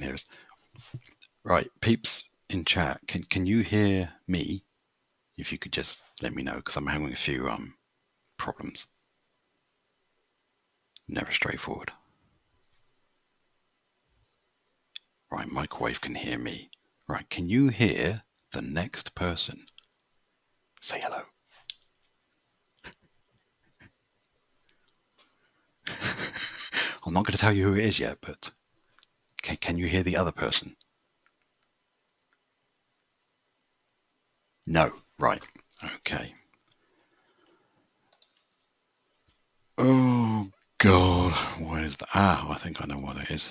can hear us. Right, peeps in chat, can you hear me? If you could just let me know, because I'm having a few problems. Never straightforward. Right, microwave can hear me. Right, can you hear the next person? Say hello. I'm not going to tell you who it is yet, but can you hear the other person? No. Right. Okay. Oh, God. What is that? Ah, I think I know what it is.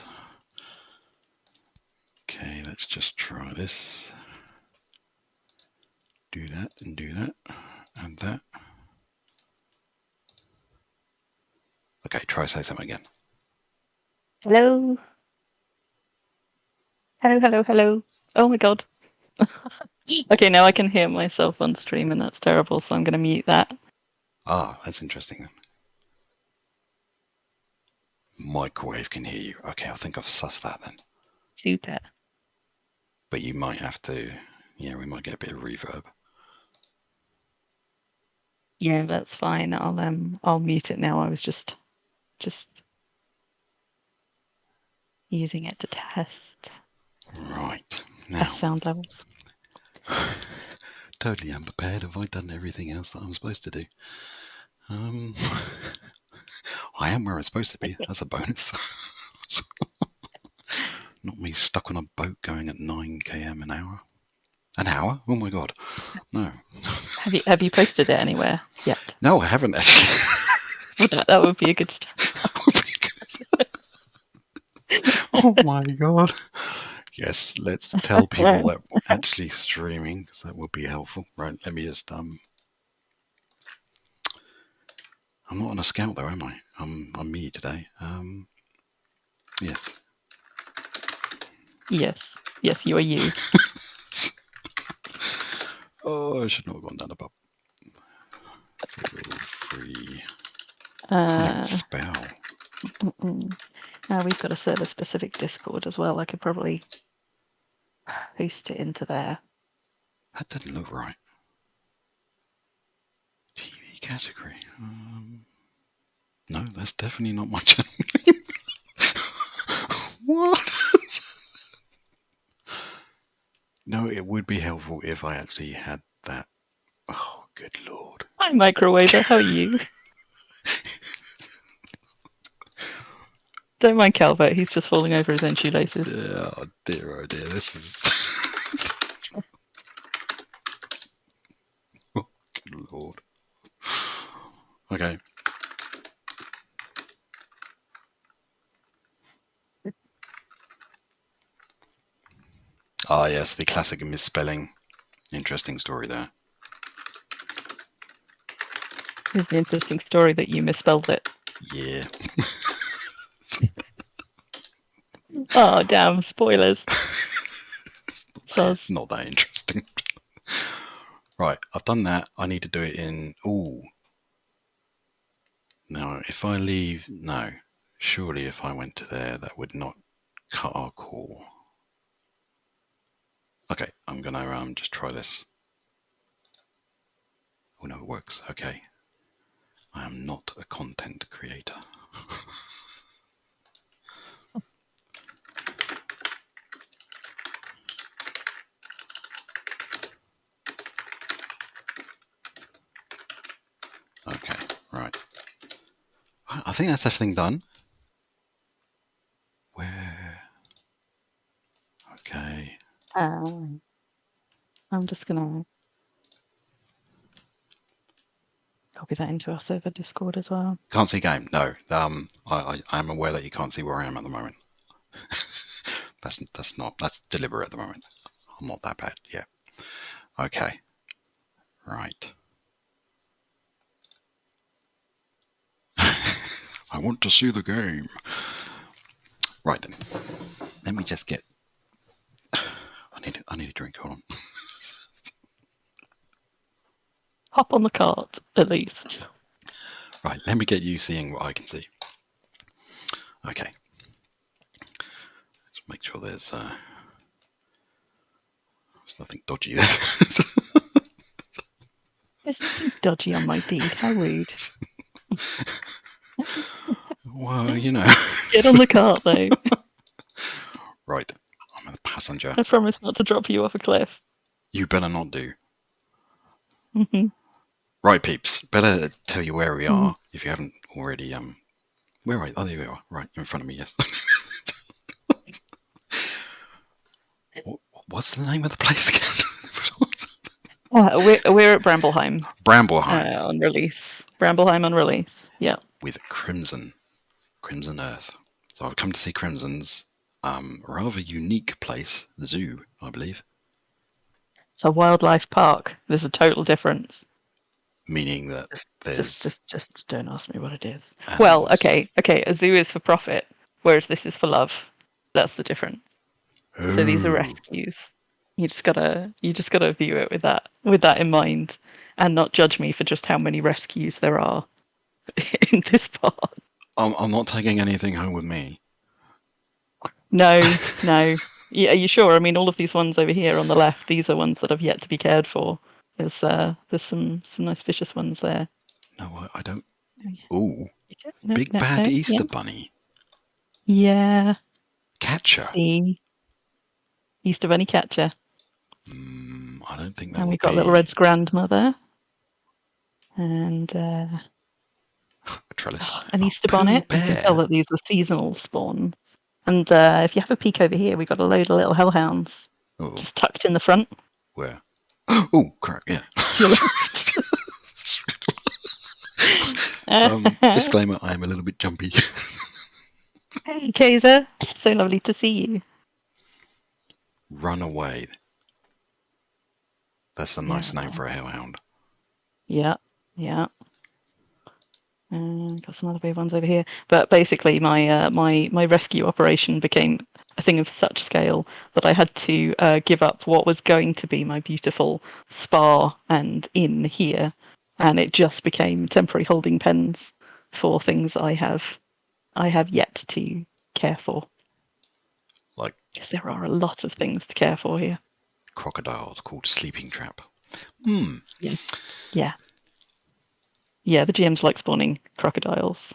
Okay, let's just try this. Do that and do that and that. Okay, try say something again. Hello. Hello, hello, hello. Oh my god. Okay, now I can hear myself on stream and that's terrible, so I'm going to mute that. Ah, that's interesting. Microwave can hear you. Okay, I think I've sussed that then. Super. But you might have to, yeah, we might get a bit of reverb. Yeah, that's fine. I'll mute it now. I was just using it to test. Right. Now, Test sound levels. Totally unprepared. Have I done everything else that I'm supposed to do? I am where I'm supposed to be. That's a bonus. Not me stuck on a boat going at 9 km an hour. An hour? Oh my god. No. Have you posted it anywhere yet? No, I haven't actually. Well, that would be a good start. Oh my god. Yes, let's tell people that we're actually streaming, because that would be helpful. Right, let me just I'm not on a scout though, am I? I'm me today. Yes. Yes, you are you. Oh, I should not have gone down the pub. Feel free. Uh, Spell. Now we've got a server-specific Discord as well. I could probably host it into there. That didn't look right. TV category. No, that's definitely not my channel name. What? No, it would be helpful if I actually had that. Oh, good lord. Hi, Microwaver. How are you? Don't mind Calvert. He's just falling over his own shoelaces. Oh dear, this is. Oh, good lord. Okay. Ah, yes, the classic misspelling. Interesting story there. Here's the interesting story that you misspelled it. Yeah. Oh, damn. Spoilers. Not that interesting. Right, I've done that. I need to do it in. Ooh. Now, if I leave. No. Surely if I went to there, that would not cut our call. Okay, I'm going to just try this. Oh no, it works. Okay. I am not a content creator. Okay, right. I think that's everything done. Where? Okay. I'm just going to copy that into our server Discord as well. Can't see game. No. I am aware that you can't see where I am at the moment. That's deliberate at the moment. I'm not that bad. Yeah. Okay. Right. I want to see the game. Right then. Let me just get. I need a drink. Hold on. Hop on the cart, at least. Right. Let me get you seeing what I can see. Okay. Let's make sure there's nothing dodgy there. There's nothing dodgy on my deed. How rude. Well, you know. Get on the cart, though. Right, I'm a passenger. I promise not to drop you off a cliff. You better not do. Mm-hmm. Right, peeps. Better tell you where we are if you haven't already. Where are you? Oh, there we are. Right in front of me. Yes. What's the name of the place again? We're at Brambleheim. Brambleheim. On release. Brambleheim on release. Yeah. With Crimsonearth. So I've come to see Crimson's rather unique place, the zoo, I believe. It's a wildlife park. There's a total difference. Meaning that there's just don't ask me what it is. animals. Well, okay. A zoo is for profit, whereas this is for love. That's the difference. Oh. So these are rescues. You just gotta view it with that in mind, and not judge me for just how many rescues there are in this part. I'm not taking anything home with me. No. Yeah, are you sure? I mean, all of these ones over here on the left, these are ones that have yet to be cared for. There's some nice vicious ones there. No, I don't. Ooh, No, big bad Easter yeah. bunny. Yeah. Catcher. See. Easter bunny catcher. I don't think that And would we've got be... Little Red's grandmother. And a trellis. an Easter bonnet. Bear. You can tell that these are seasonal spawns. And if you have a peek over here, we've got a load of little hellhounds just tucked in the front. Where? Oh, crap, yeah. Disclaimer, I am a little bit jumpy. Hey, Kaiser. So lovely to see you. Run away. That's a nice name for a hellhound. Yeah. Got some other big ones over here. But basically, my rescue operation became a thing of such scale that I had to give up what was going to be my beautiful spa and inn here, and it just became temporary holding pens for things I have yet to care for. Like, because there are a lot of things to care for here. Crocodiles called Sleeping Trap. Yeah, the GMs like spawning crocodiles.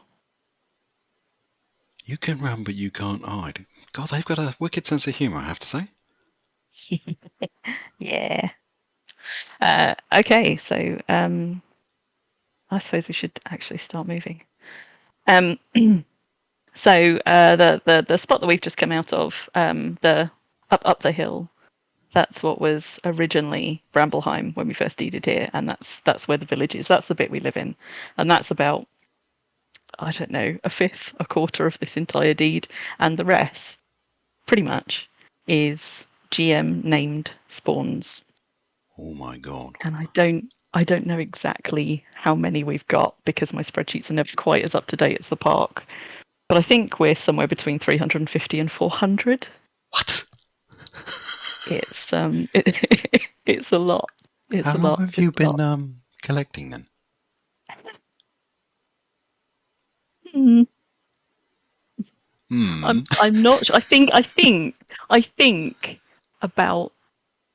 You can run, but you can't hide. God, they've got a wicked sense of humour, I have to say. Yeah. Okay, so I suppose we should actually start moving. So the spot that we've just come out of, the up the hill, that's what was originally Brambleheim when we first deeded here, and that's where the village is. That's the bit we live in, and that's about, I don't know, a fifth, a quarter of this entire deed, and the rest, pretty much, is GM named spawns. Oh my god! And I don't know exactly how many we've got because my spreadsheets are never quite as up to date as the park. But I think we're somewhere between 350 and 400. What? It's it's a lot. How long have you been collecting then? I'm not sure. I think about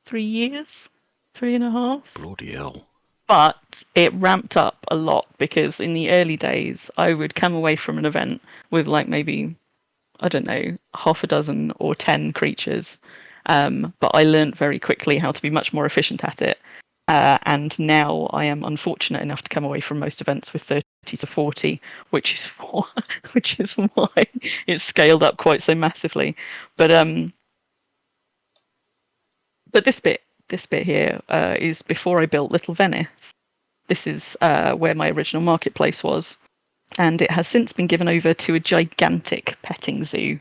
3 years, 3.5. Bloody hell! But it ramped up a lot because in the early days, I would come away from an event with like maybe, I don't know, half a dozen or 10 creatures. But I learned very quickly how to be much more efficient at it. And now I am unfortunate enough to come away from most events with 30 to 40, which is why it's scaled up quite so massively. But this bit here is before I built Little Venice. This is where my original marketplace was, and it has since been given over to a gigantic petting zoo.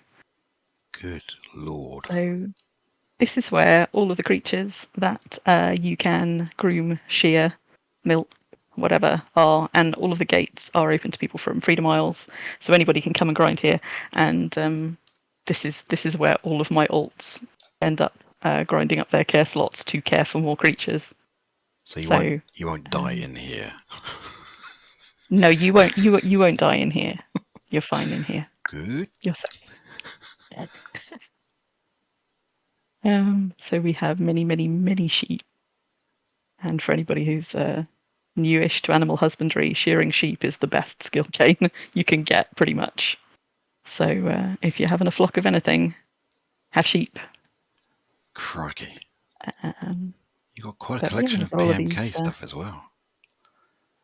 Good lord! So this is where all of the creatures that you can groom, shear, milk, whatever are, and all of the gates are open to people from Freedom Isles, so anybody can come and grind here. And this is where all of my alts end up grinding up their care slots to care for more creatures. So you won't die in here. No, you won't. You won't die in here. You're fine in here. Good. You're safe. So we have many, many, many sheep. And for anybody who's newish to animal husbandry, shearing sheep is the best skill gain you can get, pretty much. So if you're having a flock of anything, have sheep. Crikey. Um, You got quite a but yeah, collection I've of got all of PMK these. stuff as well.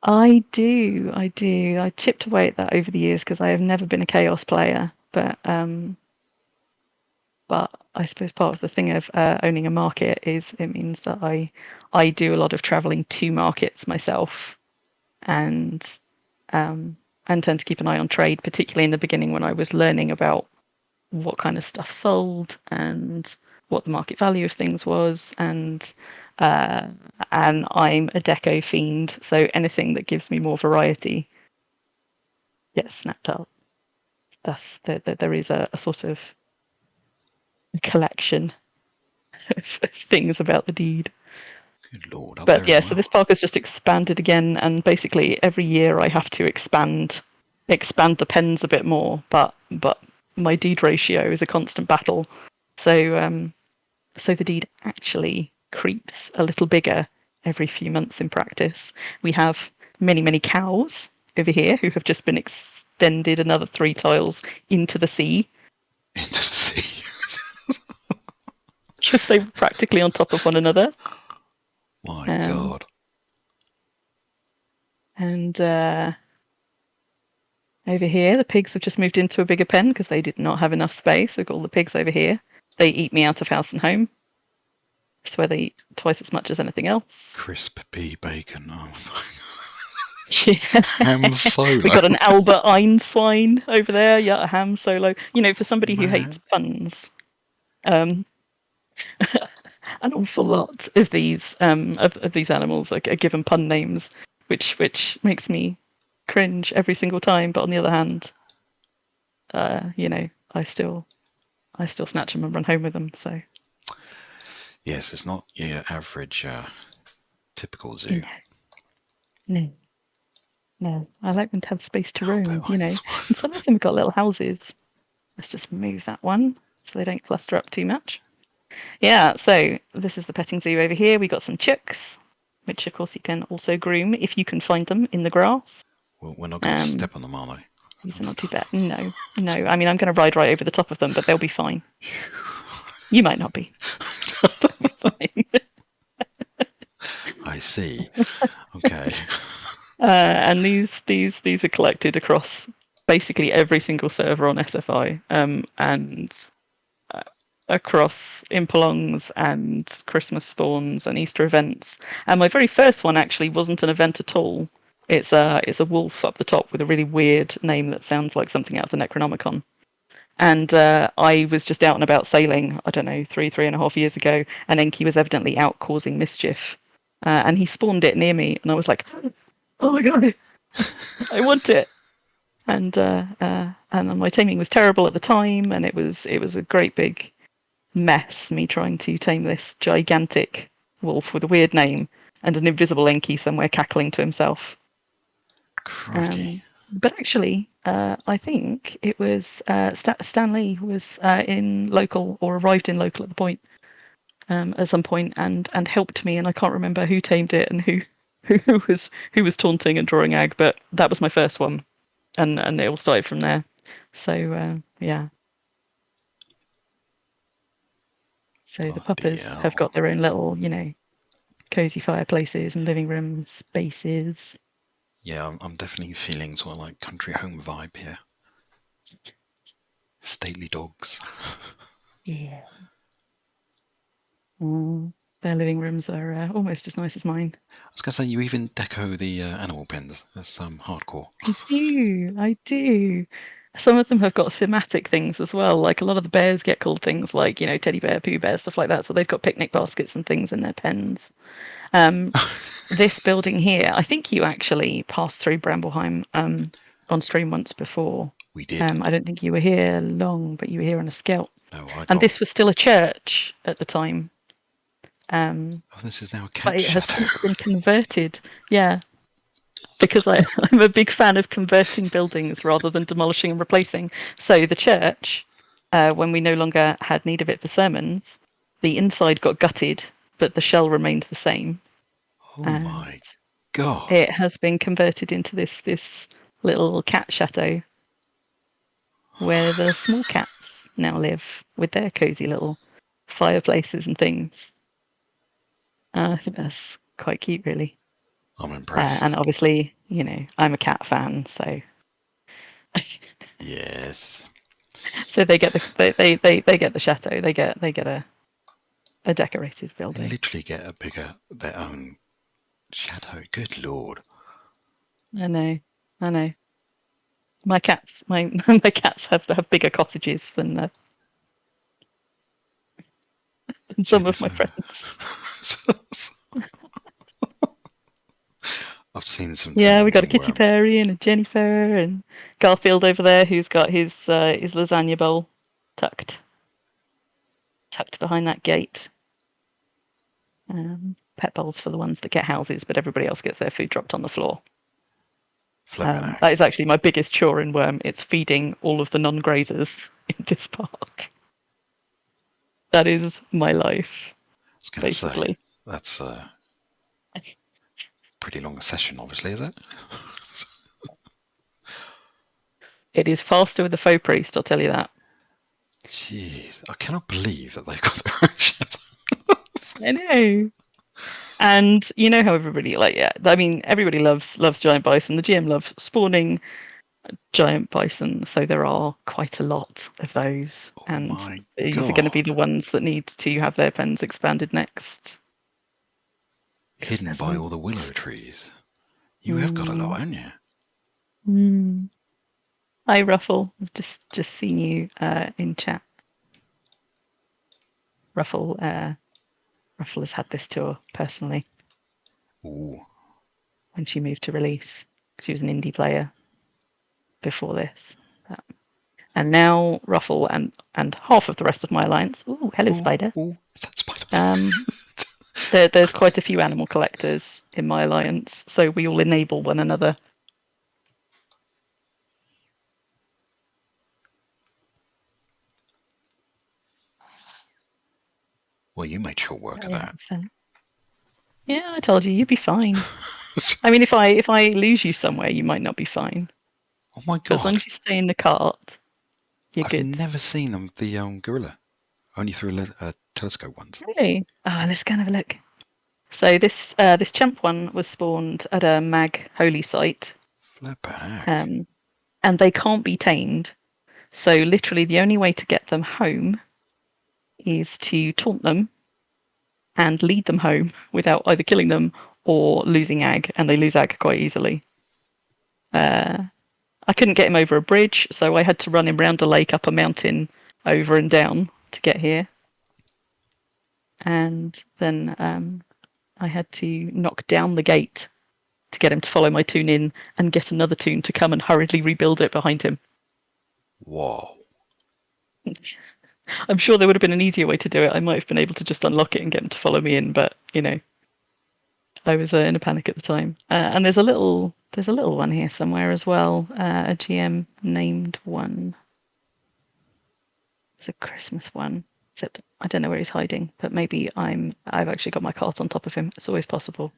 I do. I chipped away at that over the years because I have never been a chaos player, but I suppose part of the thing of owning a market is it means that I do a lot of traveling to markets myself, and and tend to keep an eye on trade, particularly in the beginning when I was learning about what kind of stuff sold and what the market value of things was, uh, and I'm a deco fiend, so anything that gives me more variety gets snapped up. There is a sort of collection of things about the deed. Good Lord, up But there as yeah, so this well. park has just expanded again, and basically every year I have to expand the pens a bit more. But my deed ratio is a constant battle. So so the deed actually creeps a little bigger every few months in practice. We have many, many cows over here who have just been extended another 3 tiles into the sea Into the sea. because they were practically on top of one another. My Um, God. and over here, the pigs have just moved into a bigger pen because they did not have enough space. We've got all the pigs over here. They eat me out of house and home. I swear they eat twice as much as anything else. Crisp pea bacon. Oh my. Yeah. Ham We solo. got an Albert Einstein over there. Yeah, a ham solo. You know, for somebody who hates Man. puns, um, an awful lot of these animals are given pun names, which makes me cringe every single time. But on the other hand, you know, I still snatch them and run home with them. So Yes, it's not your average typical zoo. no, no, no. I like them to have space to Albert roam. You know, Einstein. and some of them have got little houses. Let's just move that one so they don't cluster up too much. Yeah. So this is the petting zoo over here. We got some chooks, which of course you can also groom if you can find them in the grass. Well, we're not going to Um, step on them, are they? these are not too bad. No, no. I mean, I'm going to ride right over the top of them, but they'll be fine. You might not be. Fine. I see. Okay. And these are collected across basically every single server on SFI, and across Impelongs and Christmas spawns and Easter events. And my very first one actually wasn't an event at all. It's a wolf up the top with a really weird name that sounds like something out of the Necronomicon. And I was just out and about sailing, I don't know, 3.5 years ago, and Enki was evidently out causing mischief. And he spawned it near me, and I was like, oh my god, I want it. And my taming was terrible at the time, and it was a great big mess, me trying to tame this gigantic wolf with a weird name and an invisible Enki somewhere cackling to himself. Crikey. But actually, I think it was Stan Lee was in local or arrived in local at the point at some point and helped me, and I can't remember who tamed it and who was taunting and drawing ag, but that was my first one, and it all started from there. So yeah, so the Bloody puppers have hell. got their own little, cozy fireplaces and living room spaces. Yeah, I'm definitely feeling sort of like country home vibe here. Stately dogs. Yeah. Mm, their living rooms are almost as nice as mine. I was going to say, you even deco the animal pens. That's hardcore. I do. Some of them have got thematic things as well. Like a lot of the bears get called things like, teddy bear, Pooh bear, stuff like that. So they've got picnic baskets and things in their pens. Um, this building here, I think you actually passed through Brambleheim on stream once before. We did. I don't think you were here long, but you were here on a scout. No, I And got. this was still a church at the time. Um, Oh, this is now a but cat it has shadow. since been converted. Yeah, because I'm a big fan of converting buildings rather than demolishing and replacing. So the church, when we no longer had need of it for sermons, the inside got gutted, but the shell remained the same. Oh And my God. it has been converted into this little cat chateau where the small cats now live with their cozy little fireplaces and things. I think that's quite cute, really. I'm impressed. And obviously, I'm a cat fan, so Yes. so they get they get the chateau. They get a decorated They building. literally get their own chateau. Good Lord. I know, I know. My cats, my my cats have bigger cottages than some of my Jennifer. friends. I've seen some Yeah, we things got a in Kitty Wurm. Perry and a Jennifer and Garfield over there, who's got his lasagna bowl tucked behind that gate. Pet bowls for the ones that get houses, but everybody else gets their food dropped on the floor. Flipping That heck. is actually my biggest chore in Worm. It's feeding all of the non-grazers in this park. That is my life, I was going to say, basically. that's a pretty long session, obviously, is it? It is faster with the faux priest, I'll tell you that. Jeez. I cannot believe that they've got their own chateau. I know. And you know how everybody yeah, I mean everybody loves giant bison. The GM loves spawning giant bison, so there are quite a lot of those. Oh And my these are going to be God. the ones that need to have their pens expanded next. Because Hidden there's by all the loads. willow trees. You have got a Mm, lot, haven't you? mm. Hi Ruffle. I've just seen you in chat. Ruffle Ruffle has had this tour personally Ooh. when she moved to release. She was an indie player before this. And now Ruffle and half of the rest of my alliance. Ooh, hello Ooh. spider. Ooh. That's Spider. Um, there's quite a few animal collectors in my alliance, so we all enable one another. Well, you made short work of that. Yeah, I told you you'd be fine. I mean, if I lose you somewhere, you might not be fine, Oh my but as long God. as you stay in the cart, you're I've good. never seen the gorilla. Only through a telescope once. Really? Ah, let's go and have a look. So this champ one was spawned at a mag holy site, Flippin' heck. um, and they can't be tamed. So literally, the only way to get them home is to taunt them and lead them home without either killing them or losing ag, and they lose ag quite easily. I couldn't get him over a bridge, so I had to run him round a lake, up a mountain, over and down to get here. And then I had to knock down the gate to get him to follow my toon in and get another toon to come and hurriedly rebuild it behind him. Whoa. I'm sure there would have been an easier way to do it. I might have been able to just unlock it and get him to follow me in, but I was in a panic at the time. And there's a little one here somewhere as well. A GM named one. It's a Christmas one. Except I don't know where he's hiding, but maybe I've actually got my cart on top of him. It's always possible.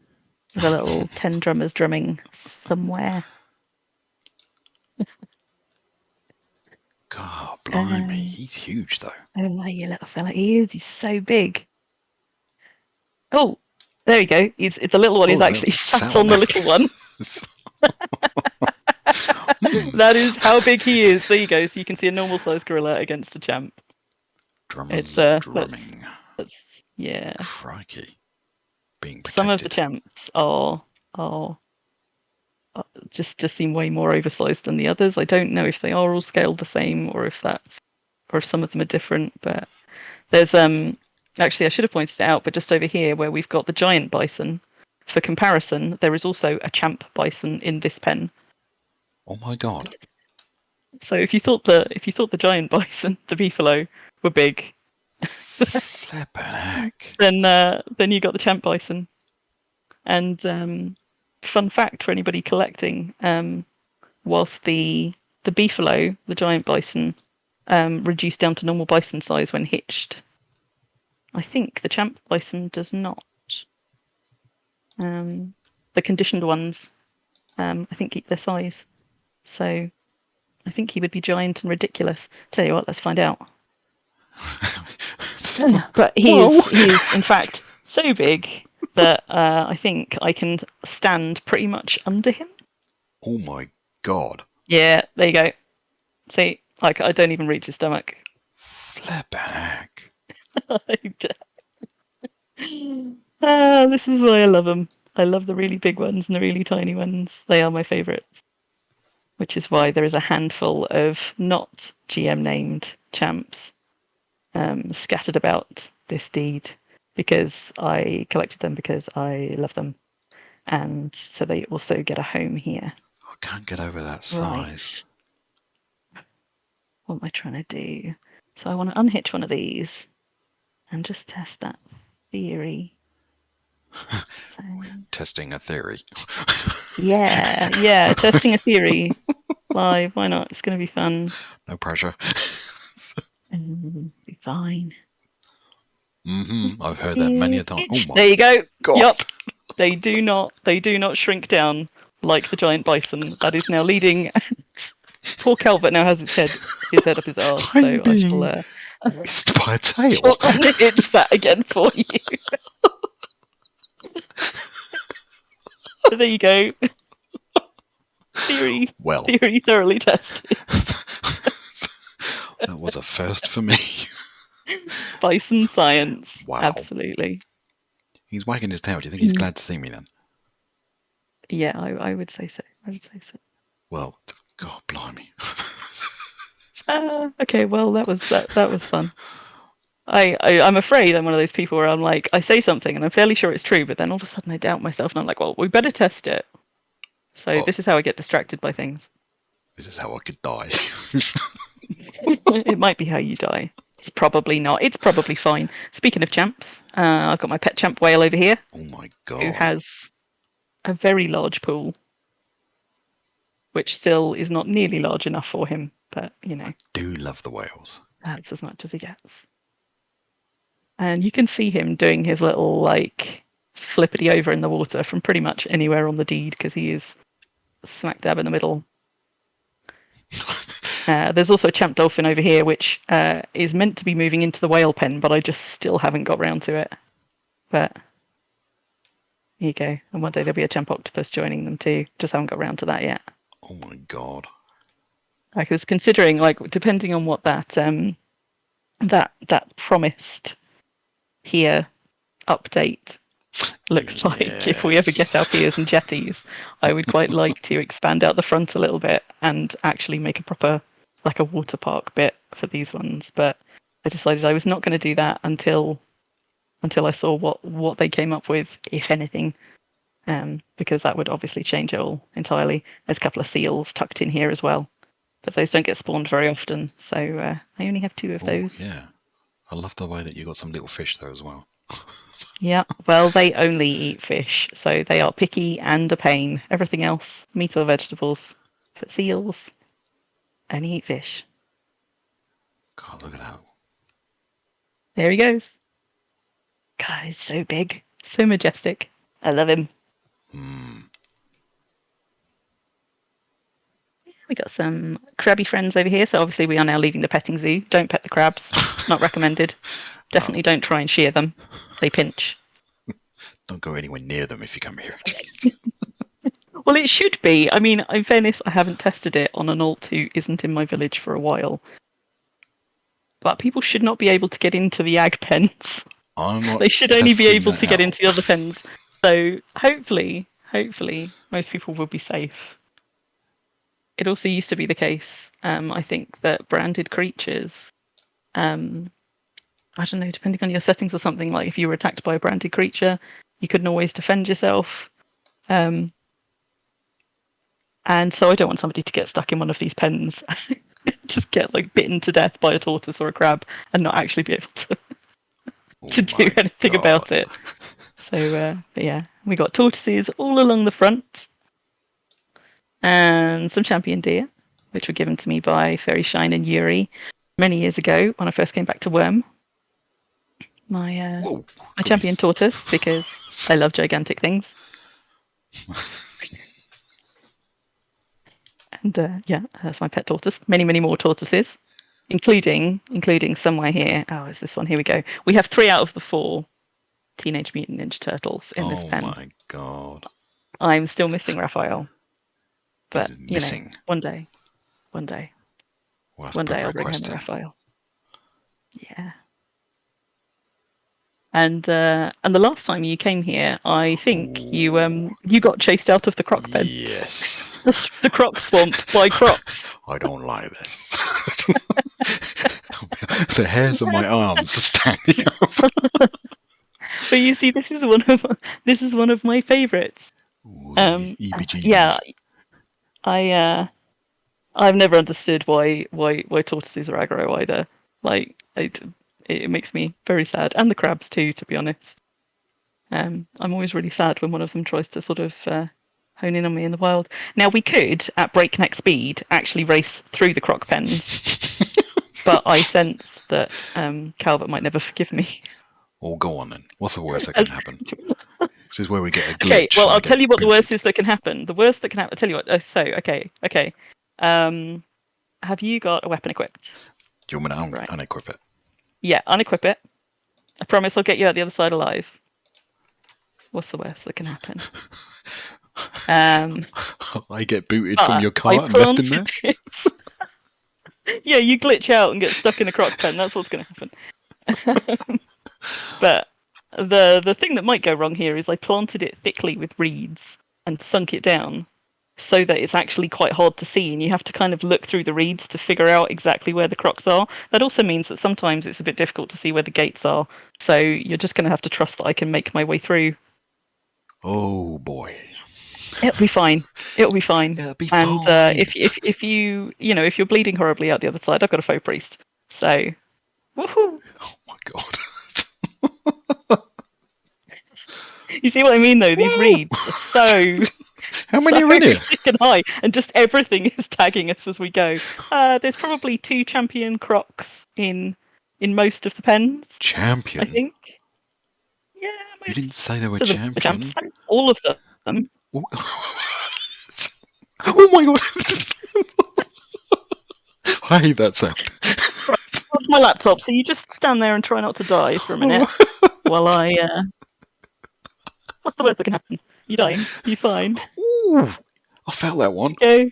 There's a little 10 drummers drumming somewhere. God, blimey. Um, He's huge, though. oh, you little fella. He's so big. Oh, there you go. It's the little one Oh, is the little actually sat sat on on the there. little one. Hmm. That is how big he is. There you go. So you can see a normal sized gorilla against a champ. It's Drummers that's drumming. yeah. Crikey. Being Some of the protected. champs are just seem way more oversized than the others. I don't know if they are all scaled the same or if some of them are different. But there's actually I should have pointed it out, but just over here where we've got the giant bison. For comparison, there is also a champ bison in this pen. Oh my God. So if you thought the giant bison, the beefalo, were big, Flippin' heck. then you got the champ bison. And fun fact for anybody collecting, whilst the beefalo, the giant bison, reduced down to normal bison size when hitched, I think the champ bison does not. The conditioned ones, I think, keep their size. So I think he would be giant and ridiculous. Tell you what, let's find out. But he is in fact so big that I think I can stand pretty much under him. Oh my god. Yeah, there you go. See, like I don't even reach his stomach. Flippin' heck. This is why I love them. I love the really big ones and the really tiny ones. They are my favourites. Which is why there is a handful of not GM named champs scattered about this deed, because I collected them because I love them. And so they also get a home here. I can't get over that size. Right. What am I trying to do? So I want to unhitch one of these and just test that theory. So... Testing a theory. yeah, testing a theory live. Why not? It's going to be fun. No pressure. Be fine. I've heard that many a time. Oh my there you go. god. Yep. They do not shrink down like the giant bison. That is now leading. Poor Calvert now has his head up his arse. I'm so I shall whisked by a tail. unhitch that again for you. So there you go. Theory thoroughly tested. That was a first for me. Bison science. Wow. Absolutely. He's wagging his tail. Do you think he's glad to see me then? Yeah, I would say so. Well, God blimey. Okay, well that was fun. I'm afraid I'm one of those people where I'm like, I say something and I'm fairly sure it's true, but then all of a sudden I doubt myself and I'm like, well, we better test it. So this is how I get distracted by things. This is how I could die. It might be how you die. It's probably not. It's probably fine. Speaking of champs, I've got my pet champ whale over here. Oh my god. Who has a very large pool, which still is not nearly large enough for him, but you know. I do love the whales. That's as much as he gets. And you can see him doing his little like flippity over in the water from pretty much anywhere on the deed, because he is smack dab in the middle. There's also a champ dolphin over here, which is meant to be moving into the whale pen, but I just still haven't got round to it. But here you go. And one day there'll be a champ octopus joining them too. Just haven't got round to that yet. Oh my god. I was considering, like, depending on what that promised here update looks like, if we ever get our piers and jetties, I would quite like to expand out the front a little bit and actually make a proper, like, a water park bit for these ones. But I decided I was not going to do that until I saw what they came up with, if anything, because that would obviously change it all entirely. There's a couple of seals tucked in here as well, but those don't get spawned very often, so I only have 2 of those. Yeah, I love the way that you got some little fish there as well. Yeah, well, they only eat fish, so they are picky and a pain. Everything else, meat or vegetables. But seals only eat fish. God, look at that. There he goes. God, he's so big, so majestic. I love him. We got some crabby friends over here, so obviously we are now leaving the petting zoo. Don't pet the crabs. Not recommended. Definitely don't try and shear them. They pinch. Don't go anywhere near them if you come here. Well, it should be. I mean, in fairness, I haven't tested it on an alt who isn't in my village for a while. But people should not be able to get into the ag pens. They should only be able to get into the other pens. So hopefully, most people will be safe. It also used to be the case, I think, that branded creatures, I don't know, depending on your settings or something, like if you were attacked by a branded creature, you couldn't always defend yourself. And so I don't want somebody to get stuck in one of these pens, just get like bitten to death by a tortoise or a crab and not actually be able to do anything about it. So, but yeah, we got tortoises all along the front and some champion deer, which were given to me by Fairy Shine and Yuri many years ago when I first came back to Wurm. my Whoa! my champion tortoise, because I love gigantic things. And yeah, that's my pet tortoise. Many, many more tortoises, including somewhere here. Oh, is this one? Here we go. We have 3 out of the 4 Teenage Mutant Ninja Turtles in this pen. Oh my god! I'm still missing Raphael, but He's missing. one day, Well, one day I'll bring home in. Raphael. Yeah. And the last time you came here, I think you got chased out of the croc pen. Yes. The croc swamp by crocs. I don't like this. The hairs on my arms are standing up. But you see, this is one of my favourites. Yeah, I've never understood why tortoises are aggro either. Like it makes me very sad, and the crabs too, to be honest. I'm always really sad when one of them tries to sort of hone in on me in the wild. Now, we could, at breakneck speed, actually race through the croc pens, but I sense that Calvert might never forgive me. Oh, go on then. What's the worst that can happen? This is where we get a glitch. Okay, well, I'll tell you what the worst is that can happen. The worst that can happen. I'll tell you what. Okay. Have you got a weapon equipped? Do you want me to unequip it? Yeah, unequip it. I promise I'll get you out the other side alive. What's the worst that can happen? I get booted from your car and left in there? Yeah, you glitch out and get stuck in a croc pen. That's what's going to happen. But the thing that might go wrong here is I planted it thickly with reeds and sunk it down so that it's actually quite hard to see, and you have to kind of look through the reeds to figure out exactly where the crocs are. That also means that sometimes it's a bit difficult to see where the gates are, so you're just going to have to trust that I can make my way through. Oh boy. It'll be fine. It'll be fine. It'll be and fine. If if you're bleeding horribly out the other side, I've got a faux priest. So, woohoo! Oh my god. You see what I mean, though? These reeds are so. How many are in here? And high, and just everything is tagging us as we go. There's probably 2 champion crocs in most of the pens. Champion? I think. Yeah. You didn't say they were champion. All of them. Oh my god! I hate that sound. That's my laptop, so you just stand there and try not to die for a minute while I. What's the worst that can happen? You dying? You fine? Ooh, I felt that one. Okay.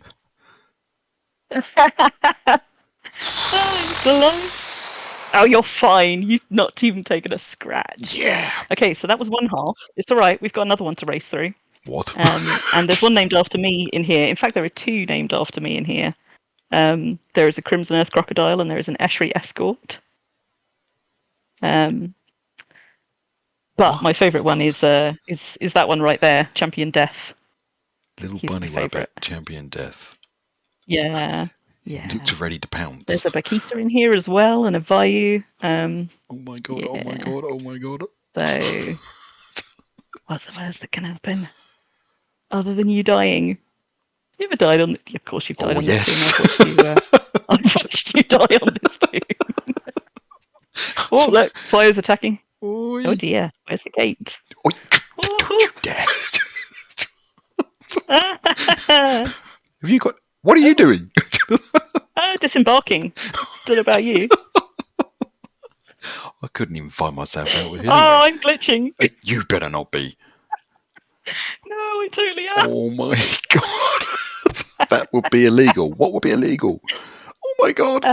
Oh, you're fine. You've not even taken a scratch. Yeah. Okay, so that was one half. It's all right. We've got another one to race through. What? And there's one named after me in here. In fact, there are 2 named after me in here. There is a Crimsonearth crocodile, and there is an Eschery escort. But my favourite one is that one right there, Champion Death. Little bunny rabbit, Champion Death. Yeah. Looks ready to pounce. There's a Bakita in here as well, and a Vayu. Oh my god! Yeah. Oh my god! Oh my god! So, what's the worst that can happen? Other than you dying? You ever died on? Of course, you've died on this too. I've watched you die on this too. Oh, look! Fire's attacking. Oy. Oh dear! Where's the gate? Oi. Don't you dare! Have you got? What are you doing? Disembarking. Don't know about you. I couldn't even find myself out here. Oh, I'm glitching. You better not be. No, I totally am. Oh my god. That would be illegal. What would be illegal? Oh my god.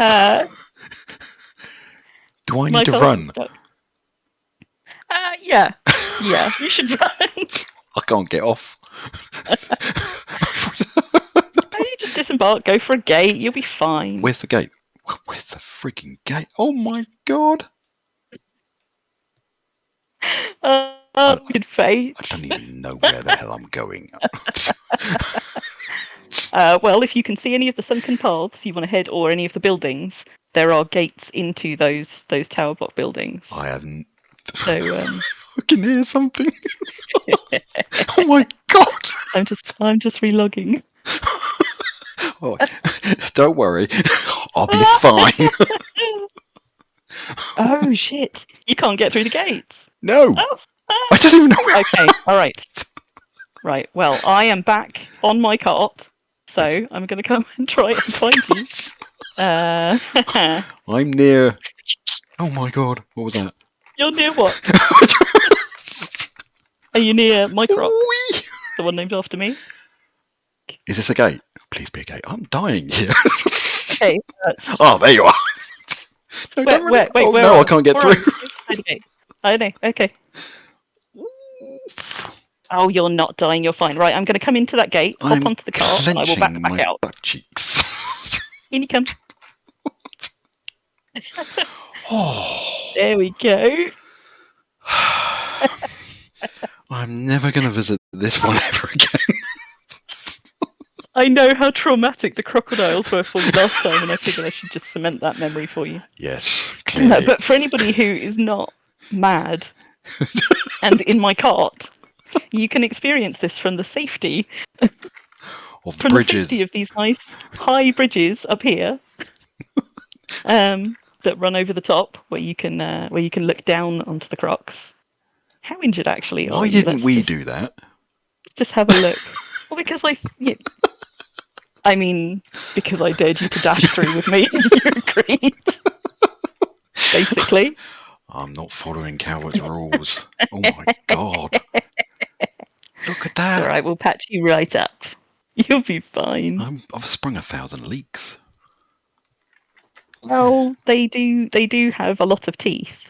Do I need to run? Yeah. Yeah, you should run. I can't get off. You just disembark, go for a gate, you'll be fine. Where's the gate? Where's the freaking gate? Oh my god. Good fate. I don't even know where the hell I'm going. Well, if you can see any of the sunken paths you want to head, or any of the buildings, there are gates into those tower block buildings. I haven't. So I can hear something. Oh my god! I'm just relogging. Oh, don't worry, I'll be fine. Oh shit! You can't get through the gates. No, Oh. I don't even know where. Okay. All right. Right. Well, I am back on my cart, so Yes. I'm going to come and try and find you. I'm near. Oh my god, what was that? You're near what? Are you near my croc? Whee! The one named after me? Is this a gate? Please be a gate. I'm dying here. Okay. Oh, there you are. No, don't Where? Wait, oh where no, are I can't get where are through. you? Okay. I know. Okay. Oh, you're not dying. You're fine. Right. I'm going to come into that gate, hop I'm onto the cart, and I will clenching back my out. butt cheeks. In you come. Oh, There we go. I'm never going to visit this one ever again. I know how traumatic the crocodiles were for you last time, and I figured I should just cement that memory for you. Yes, clearly. But for anybody who is not mad and in my cart, you can experience this from the safety Of from bridges. the safety of these nice high bridges up here, that run over the top, where you can look down onto the crocs. How injured actually are Why you? didn't we do that? Let's just have a look. Well, because I mean, because I dared you to dash through with me, and you agreed. Basically. I'm not following Calvert's rules. Oh my god. Look at that. All right, we'll patch you right up. You'll be fine. I've sprung 1,000 leaks. Well, they do have a lot of teeth,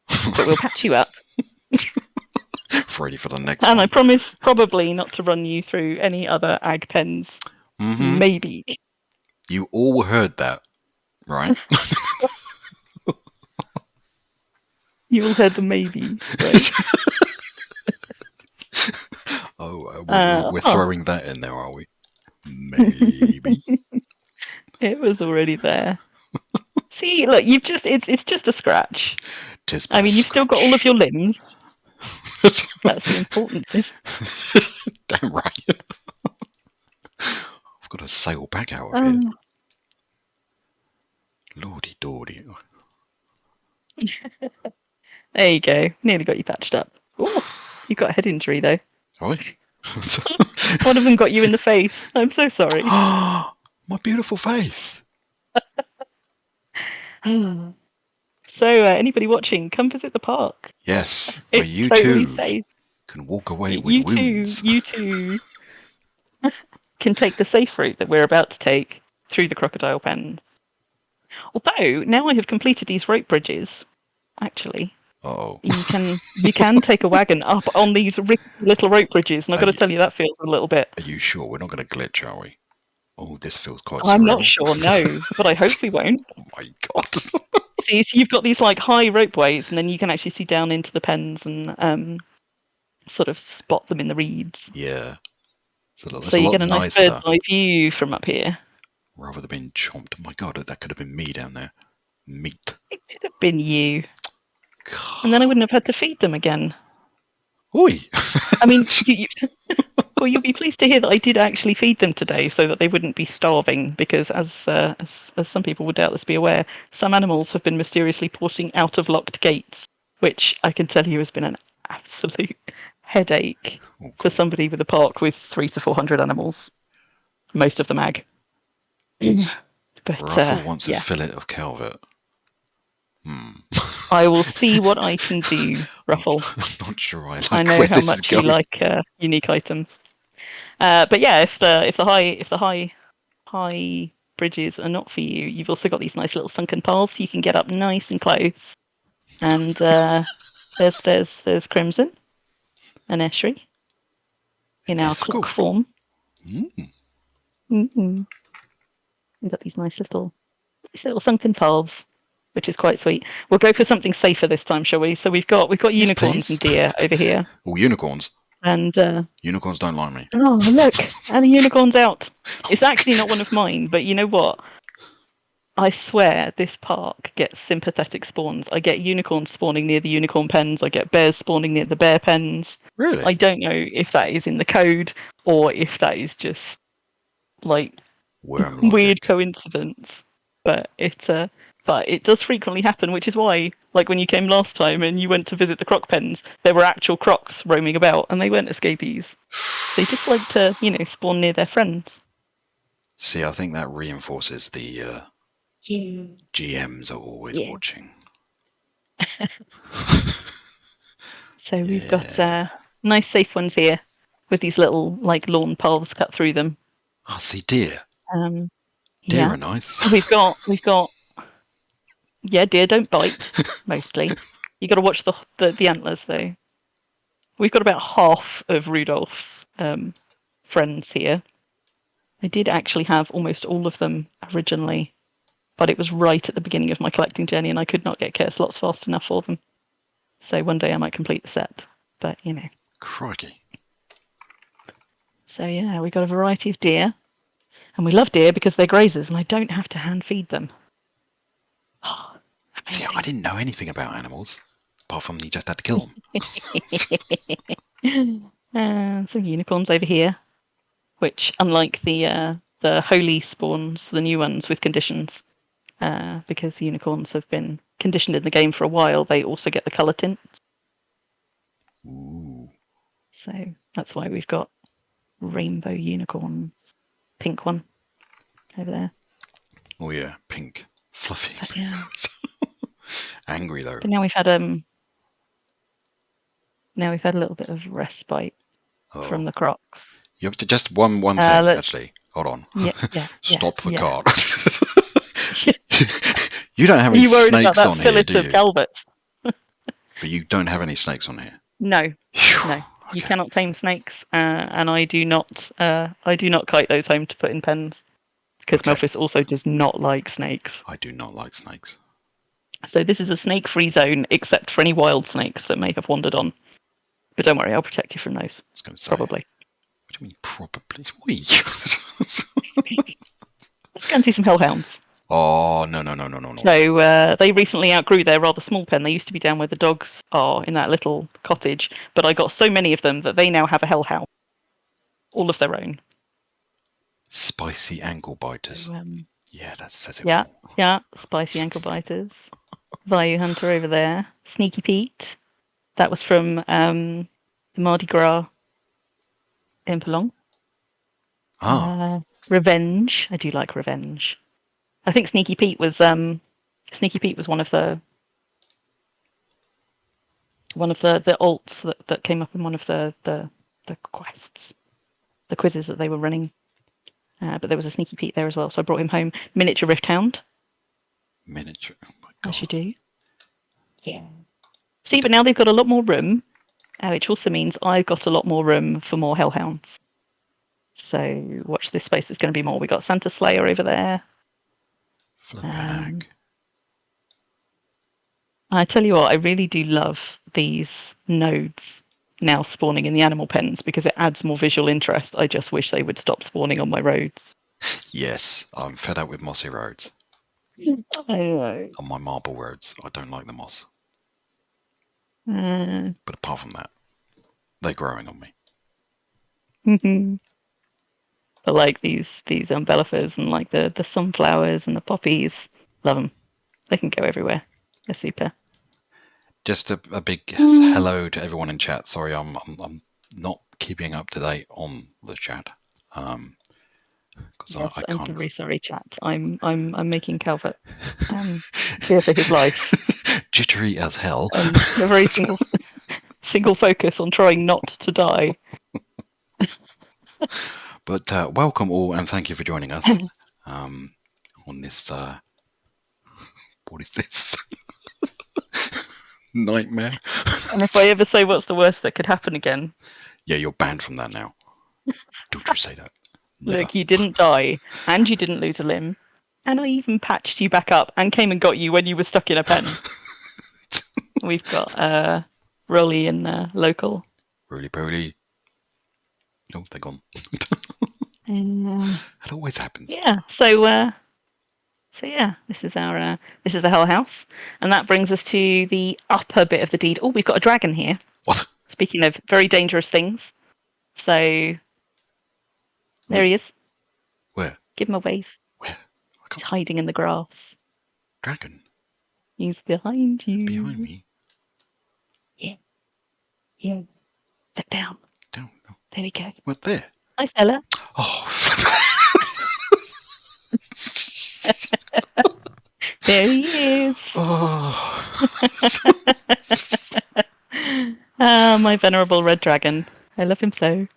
but we'll patch you up. Ready for the next And one. I promise probably not to run you through any other ag pens. Mm-hmm. Maybe. You all heard that, right? You all heard the maybe, right? We're throwing that in there, are we? Maybe. It was already there. See, look, it's just a scratch. I mean, you've still got all of your limbs. That's the important thing. Damn right. I've got to sail back out of here. Lordy dordy. There you go. Nearly got you patched up. Oh, you got a head injury though. Right? One of them got you in the face. I'm so sorry. My beautiful face. So, anybody watching, come visit the park. Yes, where you totally too safe. can walk away with wounds. You too can take the safe route that we're about to take through the crocodile pens. Although now I have completed these rope bridges, actually. Oh. You can take a wagon up on these little rope bridges, and I've got to tell you that feels a little bit. Are you sure we're not going to glitch, are we? Oh, this feels quite I'm surreal. not sure, no, but I hope we won't. Oh my god. See, so you've got these like high ropeways, and then you can actually see down into the pens and sort of spot them in the reeds. Yeah. So you get a nice bird's eye view from up here. Rather than being chomped. Oh my god, that could have been me down there. Meat. It could have been you. God. And then I wouldn't have had to feed them again. Oi! I mean, well, you'll be pleased to hear that I did actually feed them today so that they wouldn't be starving, because as some people would doubtless be aware, some animals have been mysteriously porting out of locked gates, which I can tell you has been an absolute headache for somebody with a park with 300 to 400 animals, most of them ag. But Ruffle wants a fillet of Calvert. I will see what I can do, Ruffle. I'm not sure I know how much you like unique items. But yeah, if the high bridges are not for you, you've also got these nice little sunken paths you can get up nice and close. And there's Crimson and Esri in our clock form. Mm-hmm. We've got these nice little sunken paths, which is quite sweet. We'll go for something safer this time, shall we? So we've got unicorns and deer over here. Oh, unicorns. And unicorns don't like me. Oh, look, and a unicorn's out. It's actually not one of mine, but you know what? I swear this park gets sympathetic spawns. I get unicorns spawning near the unicorn pens. I get bears spawning near the bear pens. Really? I don't know if that is in the code or if that is just like Wurm weird coincidence. But that but it does frequently happen, which is why, like when you came last time and you went to visit the croc pens, there were actual crocs roaming about, and they weren't escapees. They just like to, spawn near their friends. See, I think that reinforces the GMs are always Yeah. watching. So we've got Yeah. nice safe ones here with these little like lawn paths cut through them. Oh, see, deer. Deer Yeah. are nice. We've got yeah, deer don't bite mostly. You got to watch the antlers though. We've got about half of Rudolph's friends here. I did actually have almost all of them originally, but it was right at the beginning of my collecting journey, and I could not get care slots fast enough for them. So one day I might complete the set, but Crikey. So yeah, we got a variety of deer, and we love deer because they're grazers, and I don't have to hand feed them. Oh, See, amazing. I didn't know anything about animals, apart from you just had to kill them. Some unicorns over here, which, unlike the holy spawns, the new ones with conditions, because the unicorns have been conditioned in the game for a while, they also get the colour tints. Ooh. So that's why we've got rainbow unicorns. Pink one over there. Oh yeah, pink, fluffy. But yeah. Angry though. But now we've had a little bit of respite from the crocs. You have to just one thing actually. Hold on. Yeah. Stop the yeah. cart. You don't have any Are you worried snakes about that on here, do fillet you? of Calvert? But you don't have any snakes on here. No. Phew. No. You Okay. cannot tame snakes, and I do not kite those home to put in pens, because Melfis also does not like snakes. I do not like snakes. So this is a snake-free zone, except for any wild snakes that may have wandered on. But don't worry, I'll protect you from those. I was going to say. Probably. What do you mean probably? Wee. Let's go and see some hellhounds. Oh no. So they recently outgrew their rather small pen. They used to be down where the dogs are in that little cottage, but I got so many of them that they now have a hellhound, all of their own. Spicy ankle biters. So, yeah, that says it. Yeah, spicy ankle biters. Bayou Hunter over there. Sneaky Pete. That was from the Mardi Gras in Pelong. Revenge. I do like Revenge. I think Sneaky Pete was one of the alts that came up in one of the quests, the quizzes that they were running. But there was a Sneaky Pete there as well, so I brought him home. Miniature Rift Hound. Miniature. Oh my God. As you do. Yeah. See, but now they've got a lot more room, which also means I've got a lot more room for more hellhounds. So watch this space. There's going to be more. We got Santa Slayer over there. I tell you what, I really do love these nodes now spawning in the animal pens because it adds more visual interest. I just wish they would stop spawning on my roads. Yes, I'm fed up with mossy roads. I know. On my marble roads, I don't like the moss. But apart from that, they're growing on me. But like these umbellifers and like the sunflowers and the poppies, love them. They can go everywhere. They're super. Just a big hello to everyone in chat. Sorry, I'm not keeping up to date on the chat. Yes, I can't. I'm very sorry, chat. I'm making Calvert fear for his life. Jittery as hell. A very single focus on trying not to die. But welcome all, and thank you for joining us on this. What is this? Nightmare. And if I ever say what's the worst that could happen again. Yeah, you're banned from that now. Don't you say that. Never. Look, you didn't die, and you didn't lose a limb, and I even patched you back up and came and got you when you were stuck in a pen. We've got Rolly and Local. Roly-poly. Oh, they're gone. It always happens. Yeah. So yeah, this is the Hell House, and that brings us to the upper bit of the deed. Oh, we've got a dragon here. What? Speaking of very dangerous things, so there he is. Where? Give him a wave. Where? He's hiding in the grass. Dragon? He's behind you. Behind me? Yeah. Yeah. Sit down. Down. No. There we go. What, there? Hi, fella. Oh. There he is. Oh. My venerable red dragon. I love him so.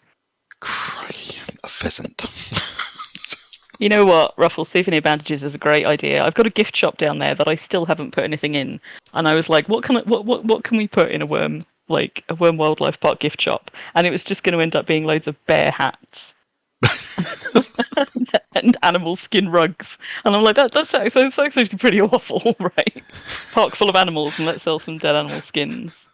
Crikey, a pheasant. You know what, Ruffle? Souvenir bandages is a great idea. I've got a gift shop down there that I still haven't put anything in, and I was like, what can we put in a worm, like a Worm Wildlife Park gift shop? And it was just going to end up being loads of bear hats and animal skin rugs. And I'm like, that's actually pretty awful, right? Park full of animals, and let's sell some dead animal skins.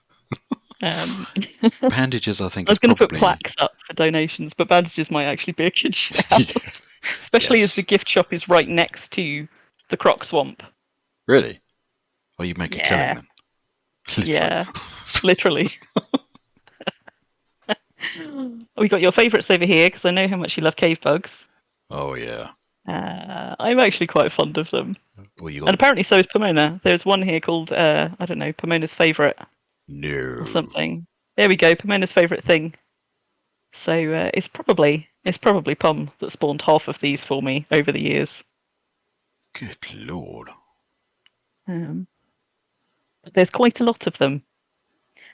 Bandages, I think, I was is going to put probably... plaques up for donations, but bandages might actually be a good shout. Especially as the gift shop is right next to the croc swamp. Really? Oh, you make a killing then? Literally. Yeah, literally. We got your favourites over here because I know how much you love cave bugs. Oh, yeah. I'm actually quite fond of them. Well, And apparently so is Pomona. There's one here called, I don't know, Pomona's favourite. No. Or something. There we go, Pomona's favourite thing. So it's probably Pom that spawned half of these for me over the years. Good lord. But there's quite a lot of them.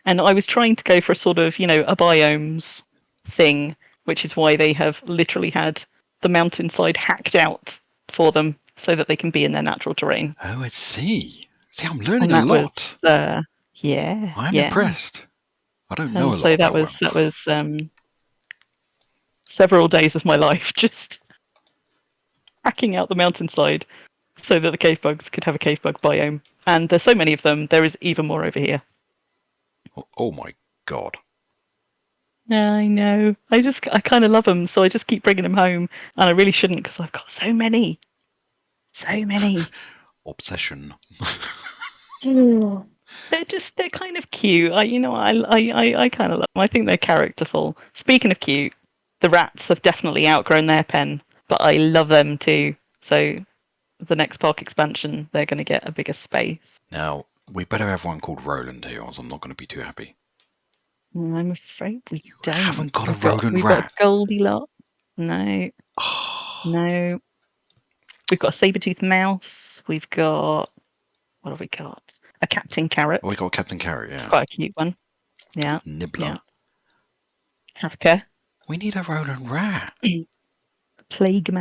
And I was trying to go for a sort of, a biomes thing, which is why they have literally had the mountainside hacked out for them so that they can be in their natural terrain. Oh, I see. See, I'm learning a lot. Yeah. I'm impressed. I don't know a lot so about that was several days of my life just hacking out the mountainside so that the cave bugs could have a cave bug biome. And there's so many of them, there is even more over here. Oh my god. I know. I kind of love them, so I just keep bringing them home, and I really shouldn't because I've got so many. So many. Obsession. They're kind of cute. I kind of love them. I think they're characterful. Speaking of cute, the rats have definitely outgrown their pen, but I love them too. So the next park expansion, they're going to get a bigger space. Now, we better have one called Roland here, or I'm not going to be too happy. I'm afraid we don't. Haven't got a Roland We've rat. got Goldilocks. No. No. We've got a saber-toothed mouse. We've got... What have we got? A Captain Carrot. Oh, we got Captain Carrot, yeah. It's quite a cute one. Yeah. Nibbler. Yeah. Hacker. We need a Roland rat. Plague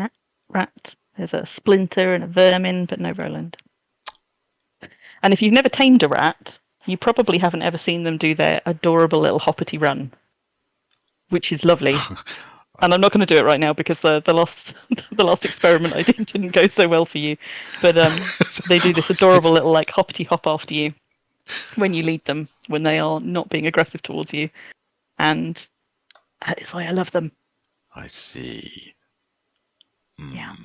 rat. There's a Splinter and a Vermin, but no Roland. And if you've never tamed a rat, you probably haven't ever seen them do their adorable little hoppity run, which is lovely. And I'm not going to do it right now because the last experiment I did didn't go so well for you. But they do this adorable little like hoppity hop after you when you lead them, when they are not being aggressive towards you. And that is why I love them. I see. Yeah.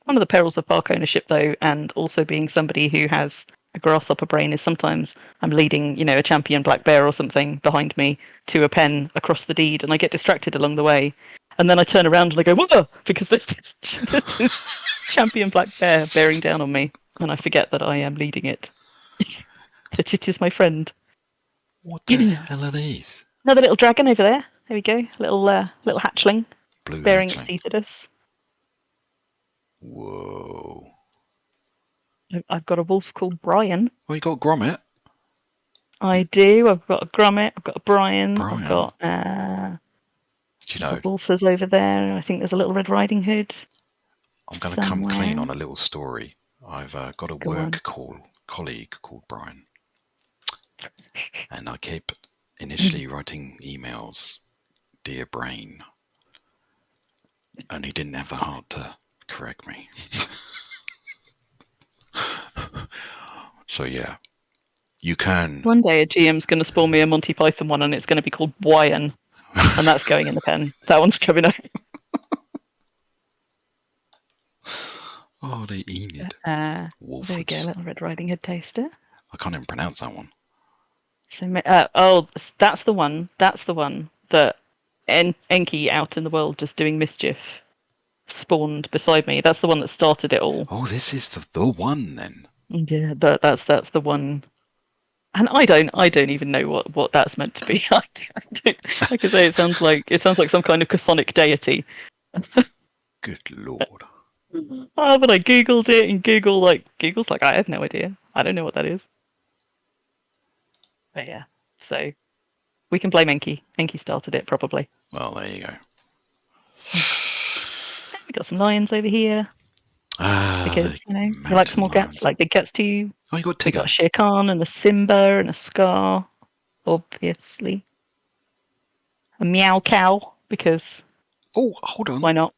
One of the perils of park ownership, though, and also being somebody who has a grasshopper brain, is sometimes I'm leading, a champion black bear or something behind me to a pen across the deed, and I get distracted along the way. And then I turn around and I go, "What?" Because there's this champion black bear bearing down on me, and I forget that I am leading it. That it is my friend. What the hell are these? Another little dragon over there. There we go. Little hatchling. Blue bearing hatchling. its teeth at us. Whoa. I've got a wolf called Brian. Well, you got Gromit. I do. I've got a Gromit. I've got a Brian. Brian. I've got Do you know? Wolfers over there. I think there's a little Red Riding Hood. I'm going to come clean on a little story. I've got a colleague called Brian, and I keep initially writing emails, "Dear Brain," and he didn't have the heart to correct me. So yeah, you can. One day a GM's going to spawn me a Monty Python one, and it's going to be called Brian, and that's going in the pen. That one's coming out. Oh, they Enid. There we go, a little Red Riding Hood taster. I can't even pronounce that one. So, that's the one. That's the one that Enki out in the world just doing mischief spawned beside me. That's the one that started it all. Oh, this is the one then. Yeah, that's the one. And I don't even know what that's meant to be. I don't, like I say, it sounds like some kind of chthonic deity. Good lord. Oh, but I googled it, and Google's like, I have no idea. I don't know what that is. But yeah, so we can blame Enki. Enki started it, probably. Well, there you go. We got some lions over here because you like small cats, like big cats too. Oh, you got Tigger. We got a Shere Khan and a Simba and a Scar, obviously. A Meow Cow because. Oh, hold on. Why not?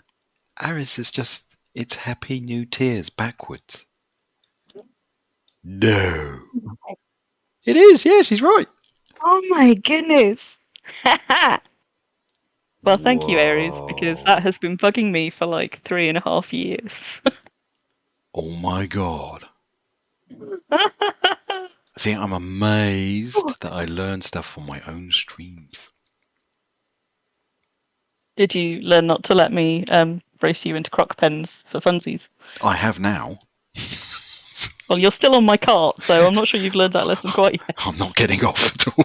Aeris is just it's Happy New Tears backwards. No. It is. Yeah, she's right. Oh my goodness. Well, thank you, Aeris, because that has been bugging me for like 3.5 years. Oh my god. See, I'm amazed that I learn stuff from my own streams. Did you learn not to let me race you into croc pens for funsies? I have now. Well, you're still on my cart, so I'm not sure you've learned that lesson quite yet. I'm not getting off at all.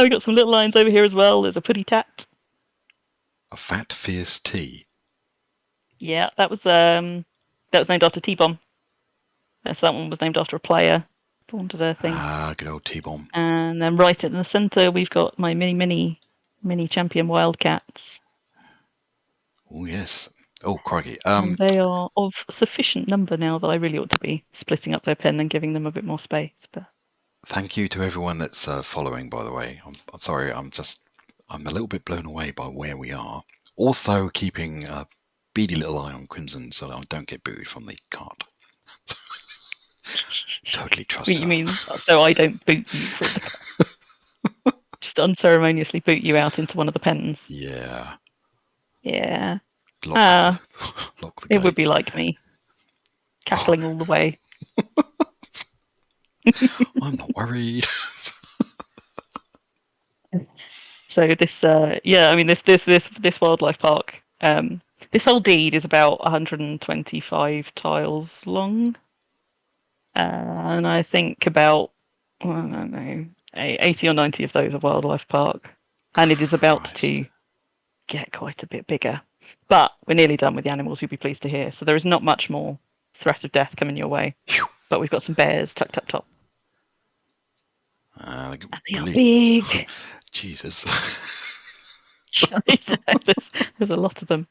We've got some little lions over here as well. There's a putty tat. A fat, fierce tea. Yeah, that was named after T-Bomb. So that one was named after a player. Spawned at a thing. Ah, good old T-Bomb. And then right in the centre, we've got my mini champion wildcats. Oh, yes. Oh, crikey. And they are of sufficient number now that I really ought to be splitting up their pen and giving them a bit more space. But thank you to everyone that's following, by the way. I'm sorry, I'm a little bit blown away by where we are. Also keeping a beady little eye on Crimson so that I don't get booted from the cart. Totally trust her. You mean so I don't boot you from the cart? Just unceremoniously boot you out into one of the pens? Yeah. Yeah. Lock the gate. It would be like me. Cackling all the way. I'm not worried. So this, this wildlife park, this whole deed is about 125 tiles long, and I think about, I don't know, 80 or 90 of those are wildlife park, and it is about to get quite a bit bigger. But we're nearly done with the animals, you'll be pleased to hear. So there is not much more threat of death coming your way. But we've got some bears tucked up top. And they are big. Jesus. There's a lot of them.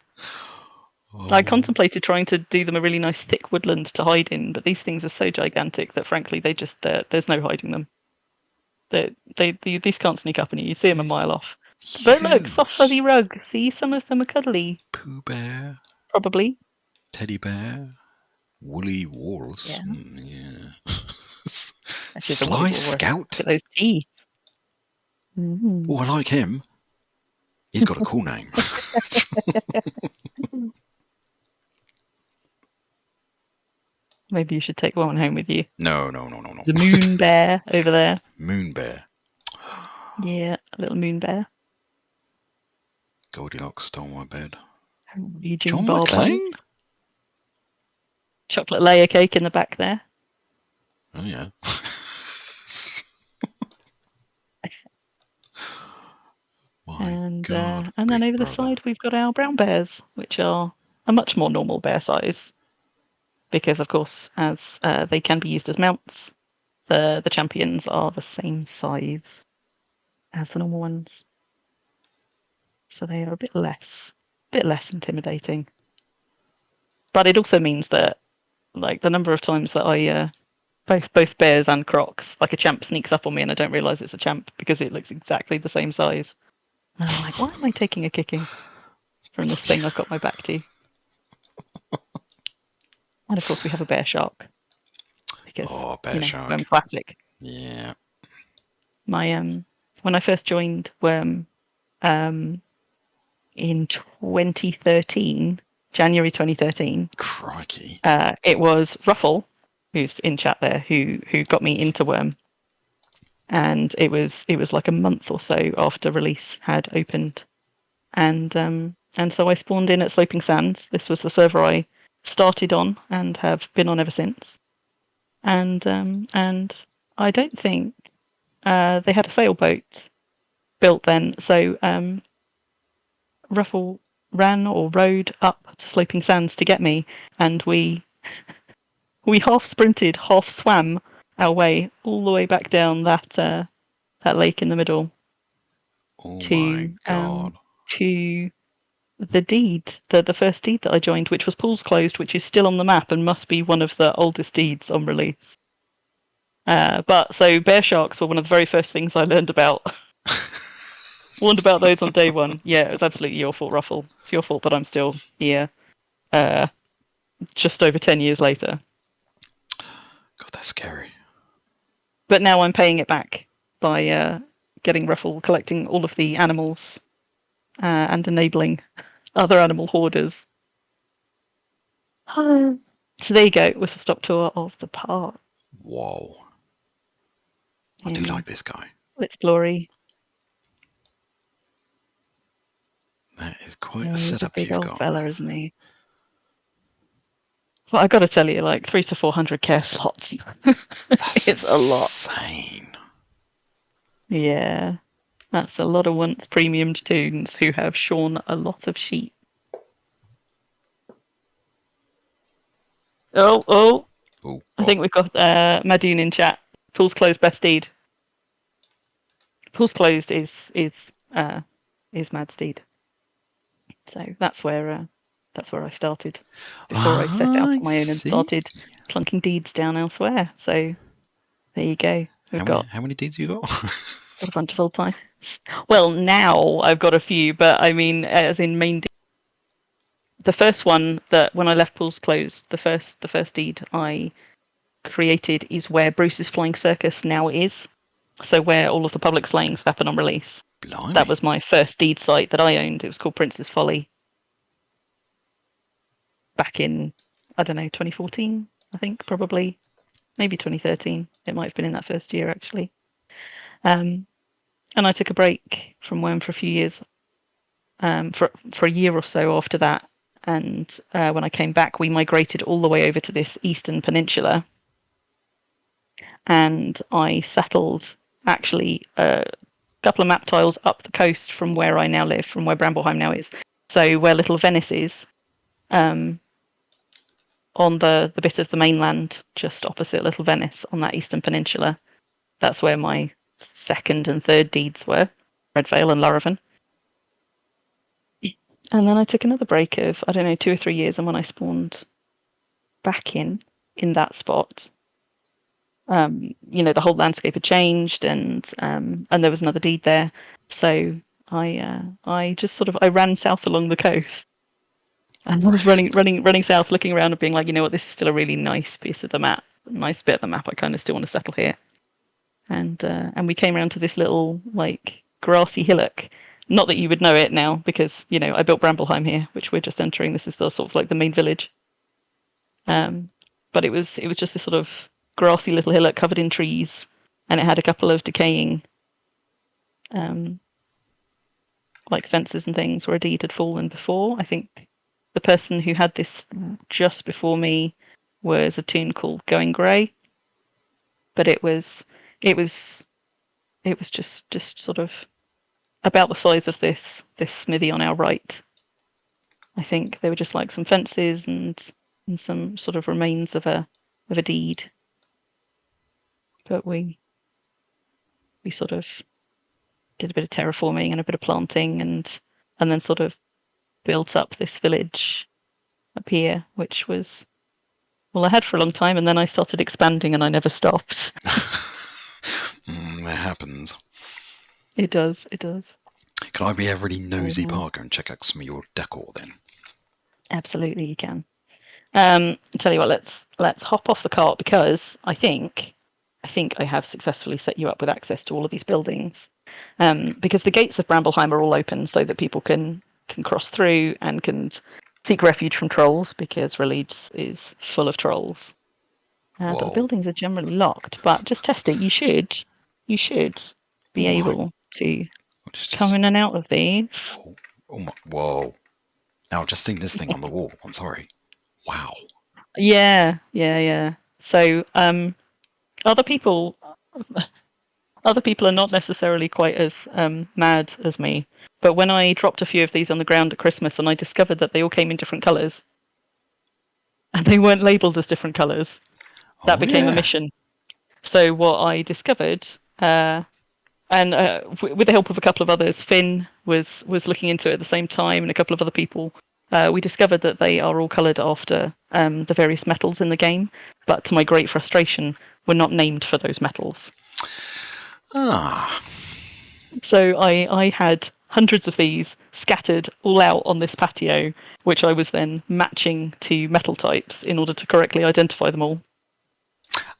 I contemplated trying to do them a really nice thick woodland to hide in, but these things are so gigantic that frankly they just there's no hiding them. These can't sneak up on you. You see them a mile off. But look, soft fuzzy rug. See, some of them are cuddly. Pooh Bear. Probably. Teddy Bear. Woolly Walrus. Yeah. Sly Scout. Look at those teeth. Oh, I like him. He's got a cool name. Maybe you should take one home with you. No. The moon bear over there. Moon bear. Yeah, a little moon bear. Goldilocks stole my bed. John McClane? Chocolate layer cake in the back there. Oh, yeah. And then over the side we've got our brown bears, which are a much more normal bear size. Because, of course, as they can be used as mounts, the champions are the same size as the normal ones. So they are a bit less intimidating. But it also means that, like, the number of times that I, both bears and crocs, like a champ sneaks up on me and I don't realise it's a champ because it looks exactly the same size. And I'm like, why am I taking a kicking from this thing I've got my back to? And of course we have a bear shark. Because, bear shark. Wurm classic. Yeah. My when I first joined Wurm in 2013, January 2013. Crikey. It was Ruffle, who's in chat there, who got me into Wurm. And it was like a month or so after release had opened. and so I spawned in at Sloping Sands. This was the server I started on and have been on ever since. And I don't think they had a sailboat built then, so Ruffle ran or rowed up to Sloping Sands to get me, and we half sprinted, half swam our way all the way back down that lake in the middle Oh my to god. to the deed, the first deed that I joined, which was Pools Closed, which is still on the map and must be one of the oldest deeds on release. But so bear sharks were one of the very first things I learned about. Warned about those on day one. Yeah, it was absolutely your fault, Ruffle. It's your fault that I'm still here, just over 10 years later. God, that's scary. But now I'm paying it back by getting Ruffle, collecting all of the animals, and enabling other animal hoarders. So there you go. It was a stop tour of the park. Whoa. I do like this guy. Its glory. That is quite a He's a setup big you've old got. fella, isn't he? Well, I got to tell you, like 300 to 400 care slots. That's It's a lot. insane. Yeah, that's a lot of once premium toons who have shorn a lot of sheep. Oh! Ooh, I think we've got Madoon in chat. Pools Closed best deed. Pools Closed is Mad Steed. So that's where I started before I set out on my own and started plunking deeds down elsewhere. So there you go. How many deeds you got? Got a bunch of old times. Well, now I've got a few, but I mean, as in main deed. The first one that when I left Pools Closed, the first deed I created is where Bruce's Flying Circus now is. So where all of the public slayings happen on release. Blimey. That was my first deed site that I owned. It was called Prince's Folly. Back in, I don't know, 2014, I think, probably. Maybe 2013. It might have been in that first year, actually. And I took a break from Wurm for a few years, for a year or so after that. And when I came back, we migrated all the way over to this eastern peninsula. And I settled, actually, a couple of map tiles up the coast from where I now live, from where Brambleheim now is. So where Little Venice is, on the bit of the mainland just opposite Little Venice on that eastern peninsula. That's where my second and third deeds were, Redvale and Laravan. And then I took another break of, I don't know, 2 or 3 years, and when I spawned back in that spot, the whole landscape had changed, and there was another deed there. So I just sort of ran south along the coast, and I was running south, looking around and being like, you know what, this is still a really nice piece of the map, nice bit of the map. I kind of still want to settle here. And we came around to this little like grassy hillock. Not that you would know it now, because I built Brambleheim here, which we're just entering. This is the sort of like the main village. But it was just this sort of grassy little hillock covered in trees, and it had a couple of decaying like fences and things where a deed had fallen before. I think the person who had this just before me was a toon called Going Grey, but it was just sort of about the size of this smithy on our right. I think they were just like some fences and some sort of remains of a deed. But we sort of did a bit of terraforming and a bit of planting, and then sort of built up this village up here, which was, well, I had for a long time, and then I started expanding and I never stopped. That happens. It does. Can I be a really nosy Parker and check out some of your decor then? Absolutely, you can. Tell you what, let's hop off the cart, because I think I have successfully set you up with access to all of these buildings. Because the gates of Brambleheim are all open so that people can cross through and can seek refuge from trolls, because Release is full of trolls. But the buildings are generally locked. But just test it. You should be able to come in and out of these. Oh my, whoa. Now I've just seen this thing on the wall. I'm sorry. Wow. Yeah. So other people are not necessarily quite as mad as me. But when I dropped a few of these on the ground at Christmas and I discovered that they all came in different colours and they weren't labelled as different colours, that became a mission. So what I discovered, and with the help of a couple of others, Finn was looking into it at the same time, and a couple of other people, we discovered that they are all coloured after the various metals in the game, but to my great frustration, were not named for those metals. Ah. So I had hundreds of these scattered all out on this patio, which I was then matching to metal types in order to correctly identify them all.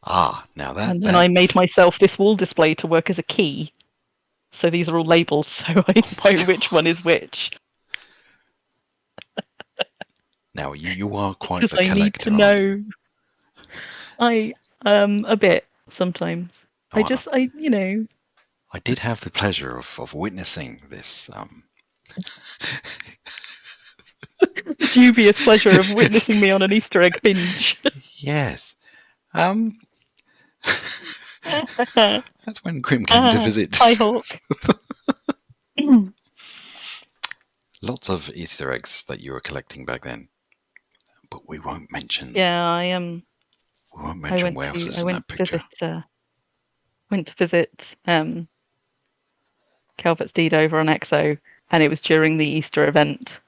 Ah, now that. And then I made myself this wall display to work as a key. So these are all labelled, so I know which one is which. Now you are quite the I collector. Need to know. I a bit sometimes. Oh, I I did have the pleasure of witnessing this. Dubious pleasure of witnessing me on an Easter egg binge. Yes. That's when Crim came to visit. Hi, Hawk. Lots of Easter eggs that you were collecting back then, but we won't mention. Yeah, I am. We won't mention where else is in that picture. Went to visit Calvert's deed over on Exo, and it was during the Easter event.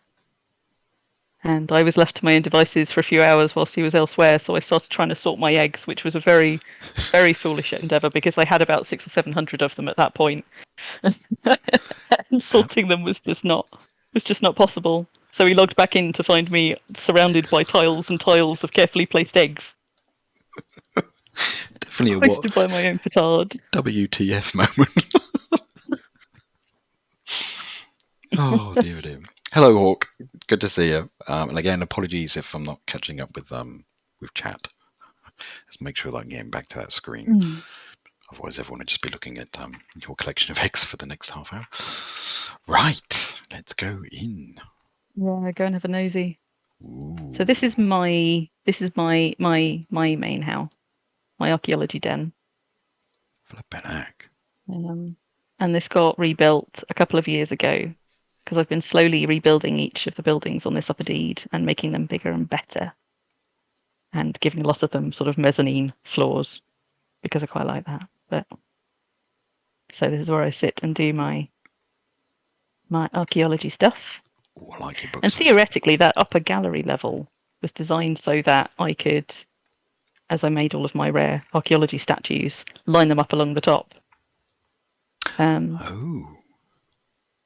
And I was left to my own devices for a few hours whilst he was elsewhere, so I started trying to sort my eggs, which was a very, very foolish endeavour because I had about 600 or 700 of them at that point. And sorting them was just not possible. So he logged back in to find me surrounded by tiles and tiles of carefully placed eggs. Definitely a wasted by my own petard. WTF moment. Oh dear. Hello, Hawk. Good to see you. And again, apologies if I'm not catching up with chat. Let's make sure that I'm getting back to that screen. Otherwise, everyone would just be looking at your collection of eggs for the next half hour. Right, let's go in. Yeah, go and have a nosy. Ooh. So this is my main house, my archaeology den. Flippin' heck. And this got rebuilt a couple of years ago because I've been slowly rebuilding each of the buildings on this upper deed and making them bigger and better, and giving a lot of them sort of mezzanine floors because I quite like that. But so this is where I sit and do my archaeology stuff. Ooh, I like your books. And theoretically, that upper gallery level was designed so that I could, as I made all of my rare archaeology statues, line them up along the top.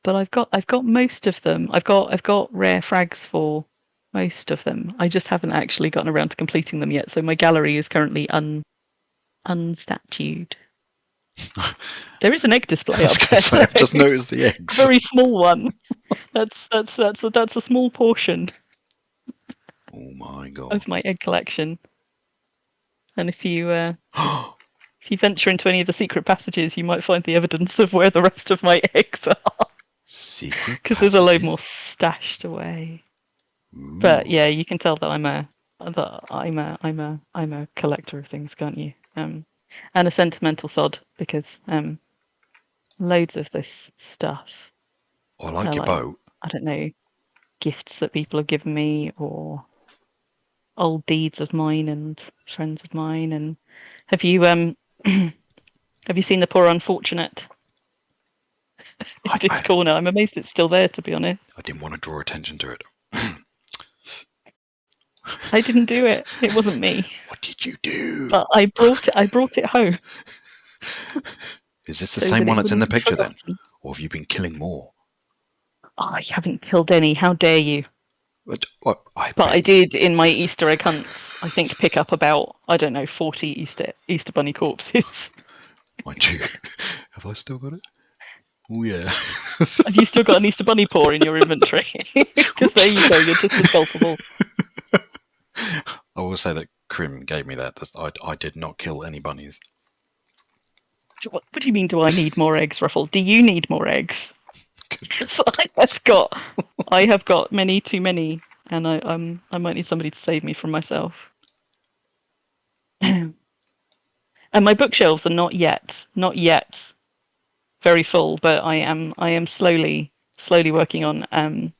But I've got most of them. I've got rare frags for most of them. I just haven't actually gotten around to completing them yet. So my gallery is currently unstatued. There is an egg display up there. I've just noticed the eggs. Very small one. That's a small portion. Oh my god! Of my egg collection. And if you venture into any of the secret passages, you might find the evidence of where the rest of my eggs are. Secret. Because there's a load more stashed away. Ooh. But yeah, you can tell that I'm a collector of things, can't you? And a sentimental sod because loads of this stuff. I like your boat. I don't know, gifts that people have given me or old deeds of mine and friends of mine. And have you seen the Poor Unfortunate in this corner? I'm amazed it's still there, to be honest. I didn't want to draw attention to it. I didn't do it. It wasn't me. What did you do? But I brought it home. Is this the same one that's in the picture then? Or have you been killing more? Oh, I haven't killed any. How dare you? But I did in my Easter egg hunts, I think, pick up about, 40 Easter bunny corpses. Mind you, have I still got it? Oh yeah. Have you still got an Easter bunny paw in your inventory? Because there you go, you're just as culpable. I will say that Crim gave me that. I did not kill any bunnies. What do you mean, do I need more eggs, Ruffle? Do you need more eggs? So I have got many too many, and I might need somebody to save me from myself. And my bookshelves are not yet very full, but I am slowly working on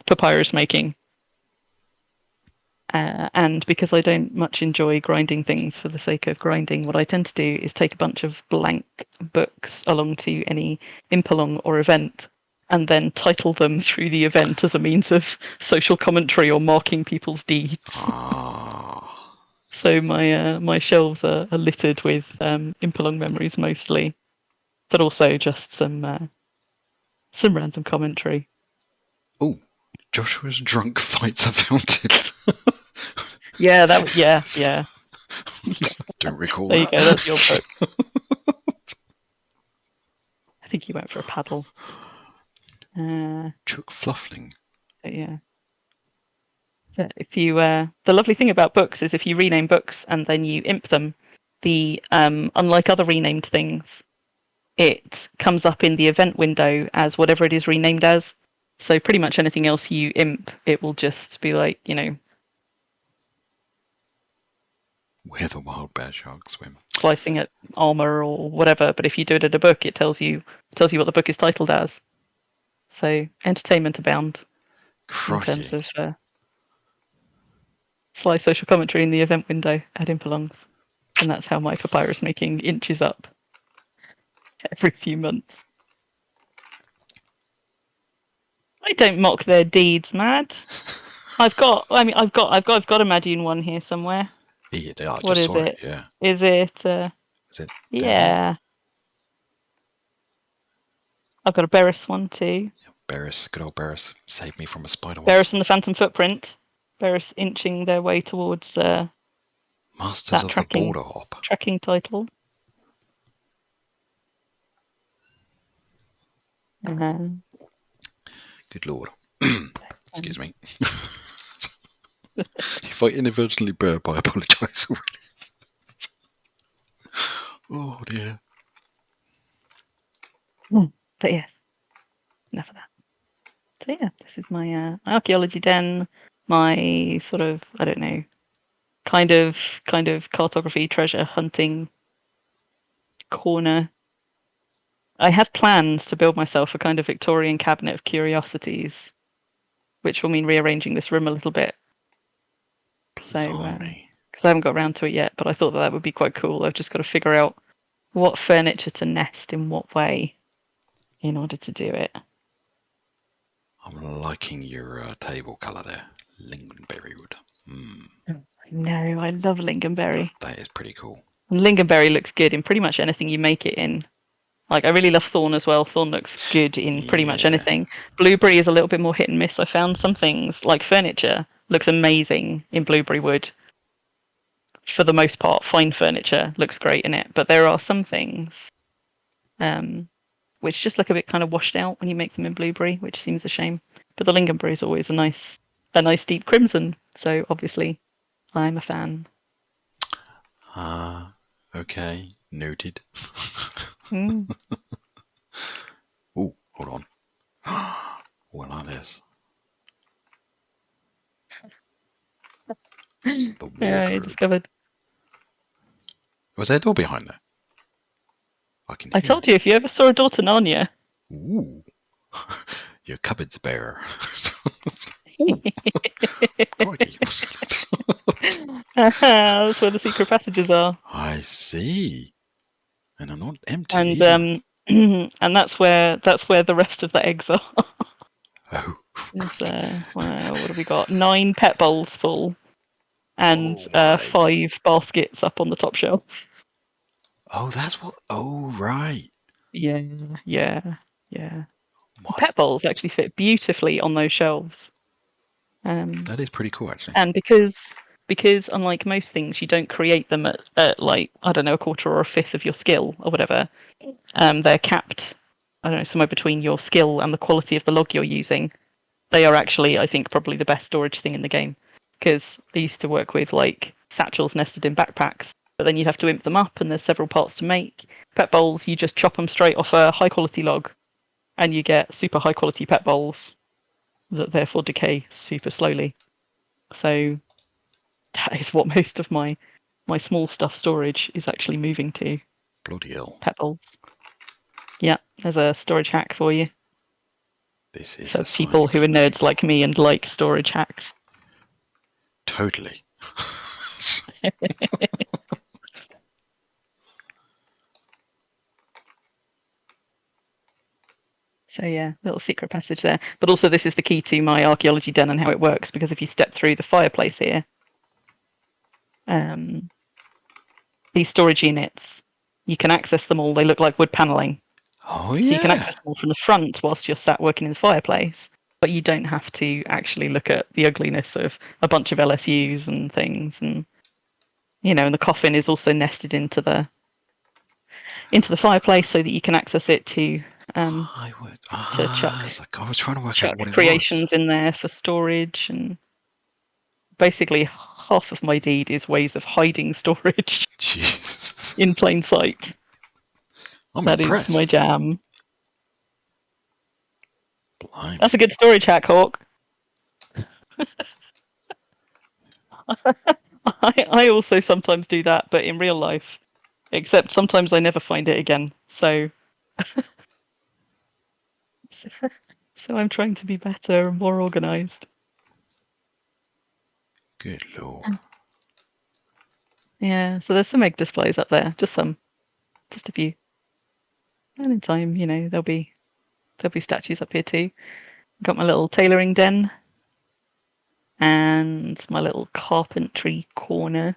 papyrus making. And because I don't much enjoy grinding things for the sake of grinding, what I tend to do is take a bunch of blank books along to any impalong or event, and then title them through the event as a means of social commentary or marking people's deeds. So my shelves are littered with impalong memories mostly, but also just some random commentary. Oh, Joshua's drunk fights a fountain. Yeah, that was yeah. Don't recall There that. you go. That's your book. I think he went for a paddle. Chuck Fluffling. Yeah. If you the lovely thing about books is if you rename books and then you imp them, the unlike other renamed things, it comes up in the event window as whatever it is renamed as. So pretty much anything else you imp, it will just be like, Where the wild bear sharks swim. Slicing at armor or whatever. But if you do it in a book, it tells you what the book is titled as. So entertainment abound. Crikey. In terms of sly social commentary in the event window at Impalongs. And that's how my papyrus making inches up every few months. I don't mock their deeds, Mad. I've got a Madune one here somewhere. Yeah, what is it? Yeah. Is it? Is it? Yeah. I've got a Beris one too. Yeah, Beris, good old Beris, saved me from a spider once. Beris and the Phantom Footprint. Beris inching their way towards Masters of the Border Hop. Tracking title. Good lord. Excuse me. If I inadvertently burp, I apologise already. Oh dear. But yes, enough of that. So yeah, this is my archaeology den, my sort of, I don't know, kind of cartography treasure hunting corner. I have plans to build myself a kind of Victorian cabinet of curiosities, which will mean rearranging this room a little bit. So, because I haven't got around to it yet, but I thought that would be quite cool. I've just got to figure out what furniture to nest in what way in order to do it. I'm liking your table colour there. Lingonberry wood. I know, I love lingonberry. That is pretty cool. And lingonberry looks good in pretty much anything you make it in. Like, I really love thorn as well. Thorn looks good in pretty much anything. Blueberry is a little bit more hit and miss. I found some things, like furniture, looks amazing in blueberry wood. For the most part, fine furniture looks great in it. But there are some things which just look a bit kind of washed out when you make them in blueberry, which seems a shame. But the lingonberry is always a nice deep crimson. So obviously, I'm a fan. Okay, noted. Mm. Oh, hold on. What are this? The wardrobe. Yeah, I discovered. Was there a door behind there? I told you, if you ever saw a door to Narnia. Ooh. Your cupboard's bare. That's where the secret passages are. I see. And they're not empty. And and that's where the rest of the eggs are. Oh. What have we got? 9 pet bowls full, and 5 baskets up on the top shelf. Oh, that's what. Oh, right. Yeah. Pet bowls actually fit beautifully on those shelves. That is pretty cool, actually. And because unlike most things, you don't create them at like, I don't know, a quarter or a fifth of your skill or whatever. They're capped, I don't know, somewhere between your skill and the quality of the log you're using. They are actually, I think, probably the best storage thing in the game. Because I used to work with like satchels nested in backpacks, but then you'd have to imp them up, and there's several parts to make. Pet bowls, you just chop them straight off a high quality log, and you get super high quality pet bowls that therefore decay super slowly. So that is what most of my small stuff storage is actually moving to. Bloody hell. Pet bowls. Yeah, there's a storage hack for you. This is for people who are nerds like me and like storage hacks. Totally. So yeah, little secret passage there. But also this is the key to my archaeology den and how it works, because if you step through the fireplace here, these storage units, you can access them all. They look like wood paneling. Oh, yeah. So you can access them all from the front whilst you're sat working in the fireplace, but you don't have to actually look at the ugliness of a bunch of LSUs and things. And and the coffin is also nested into the fireplace so that you can access it to chuck I was trying to work out what it creations was. in there for storage. And basically half of my deed is ways of hiding storage. Jesus. In plain sight. That impressed. Is my jam. Blimey. That's a good storage hack, Hawk. I also sometimes do that, but in real life. Except sometimes I never find it again. So I'm trying to be better and more organised. Good lord. Yeah, so there's some egg displays up there. Just a few. And in time, there'll be statues up here too. Got my little tailoring den. And my little carpentry corner.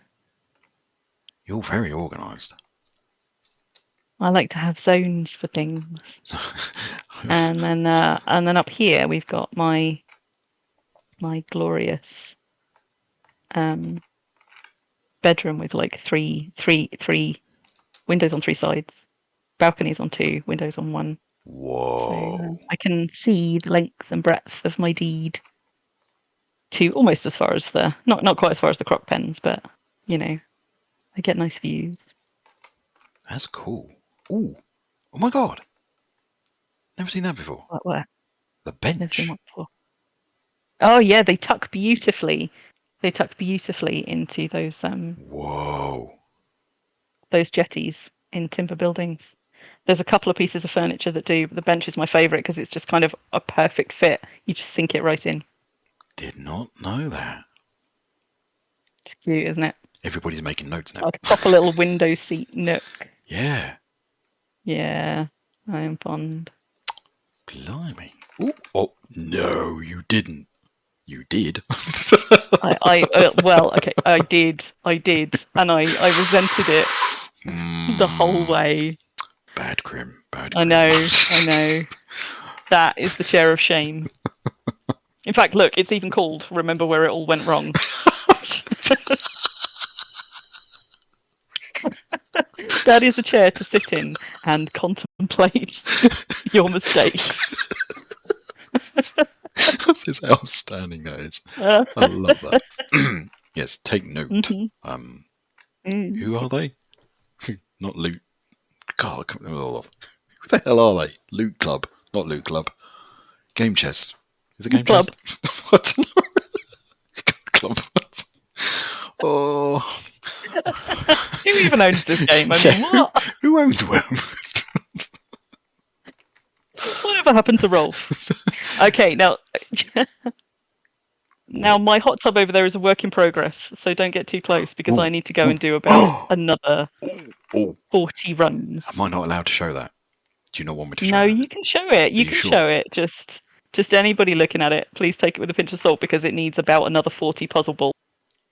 You're very organised. I like to have zones for things. and then up here we've got my glorious bedroom with like three windows on three sides, balconies on two, windows on one. Whoa! So I can see the length and breadth of my deed to almost as far as the not quite as far as the croc pens, but I get nice views. That's cool. Ooh! Oh my god! Never seen that before. What? The bench. Never seen what before. Oh yeah, they tuck beautifully. They tuck beautifully into those Whoa! Those jetties in timber buildings. There's a couple of pieces of furniture that do, but the bench is my favourite because it's just kind of a perfect fit. You just sink it right in. Did not know that. It's cute, isn't it? Everybody's making notes now. Like a proper little window seat nook. Yeah. Yeah, I am fond. Blimey. Ooh. Oh, no, you didn't. You did. Well, okay, I did, and I resented it the whole way. Bad Crim, bad Crim. I know. That is the chair of shame. In fact, look, it's even called Remember Where It All Went Wrong. That is a chair to sit in and contemplate your mistakes. This is outstanding, that is. I love that. Yes, take note. Mm-hmm. Who are they? Not Loot. God, who the hell are they? Loot Club, not Loot Club. Game Chest. Is it Game Club. Chest? What? Club. Oh. Who even owns this game? I mean, what? Who owns Wurm? Whatever happened to Rolf? Okay, now my hot tub over there is a work in progress, so don't get too close because I need to go and do about another 40 runs. Am I not allowed to show that? Do you not want me to show that? No, you can show it. You can show it. Just anybody looking at it, please take it with a pinch of salt because it needs about another 40 puzzle balls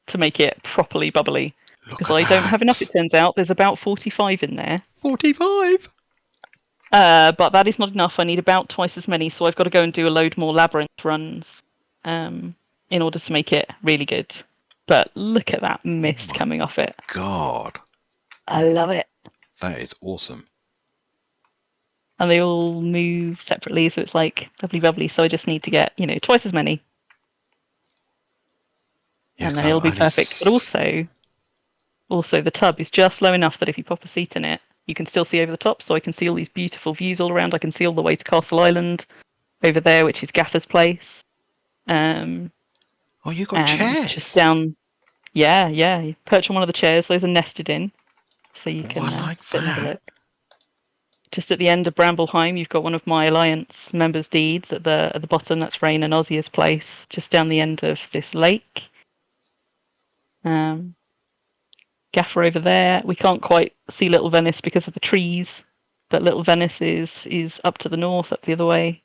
to make it properly bubbly. Because I don't have enough, it turns out. There's about 45 in there. 45? But that is not enough. I need about twice as many, so I've got to go and do a load more labyrinth runs in order to make it really good. But look at that mist coming off it. God. I love it. That is awesome. And they all move separately, so it's like lovely bubbly. So I just need to get, twice as many. Yeah, and then it'll be perfect. But also the tub is just low enough that if you pop a seat in it, you can still see over the top. So I can see all these beautiful views all around. I can see all the way to Castle Island over there, which is Gaffer's Place. Oh, you got And chairs. just down, yeah. You perch on one of the chairs. Those are nested in, so you can sit and have a look. Just at the end of Brambleheim, you've got one of my Alliance members' deeds at the bottom. That's Rain and Ozzia's place, just down the end of this lake. Gaffer over there. We can't quite see Little Venice because of the trees, but Little Venice is up to the north, up the other way.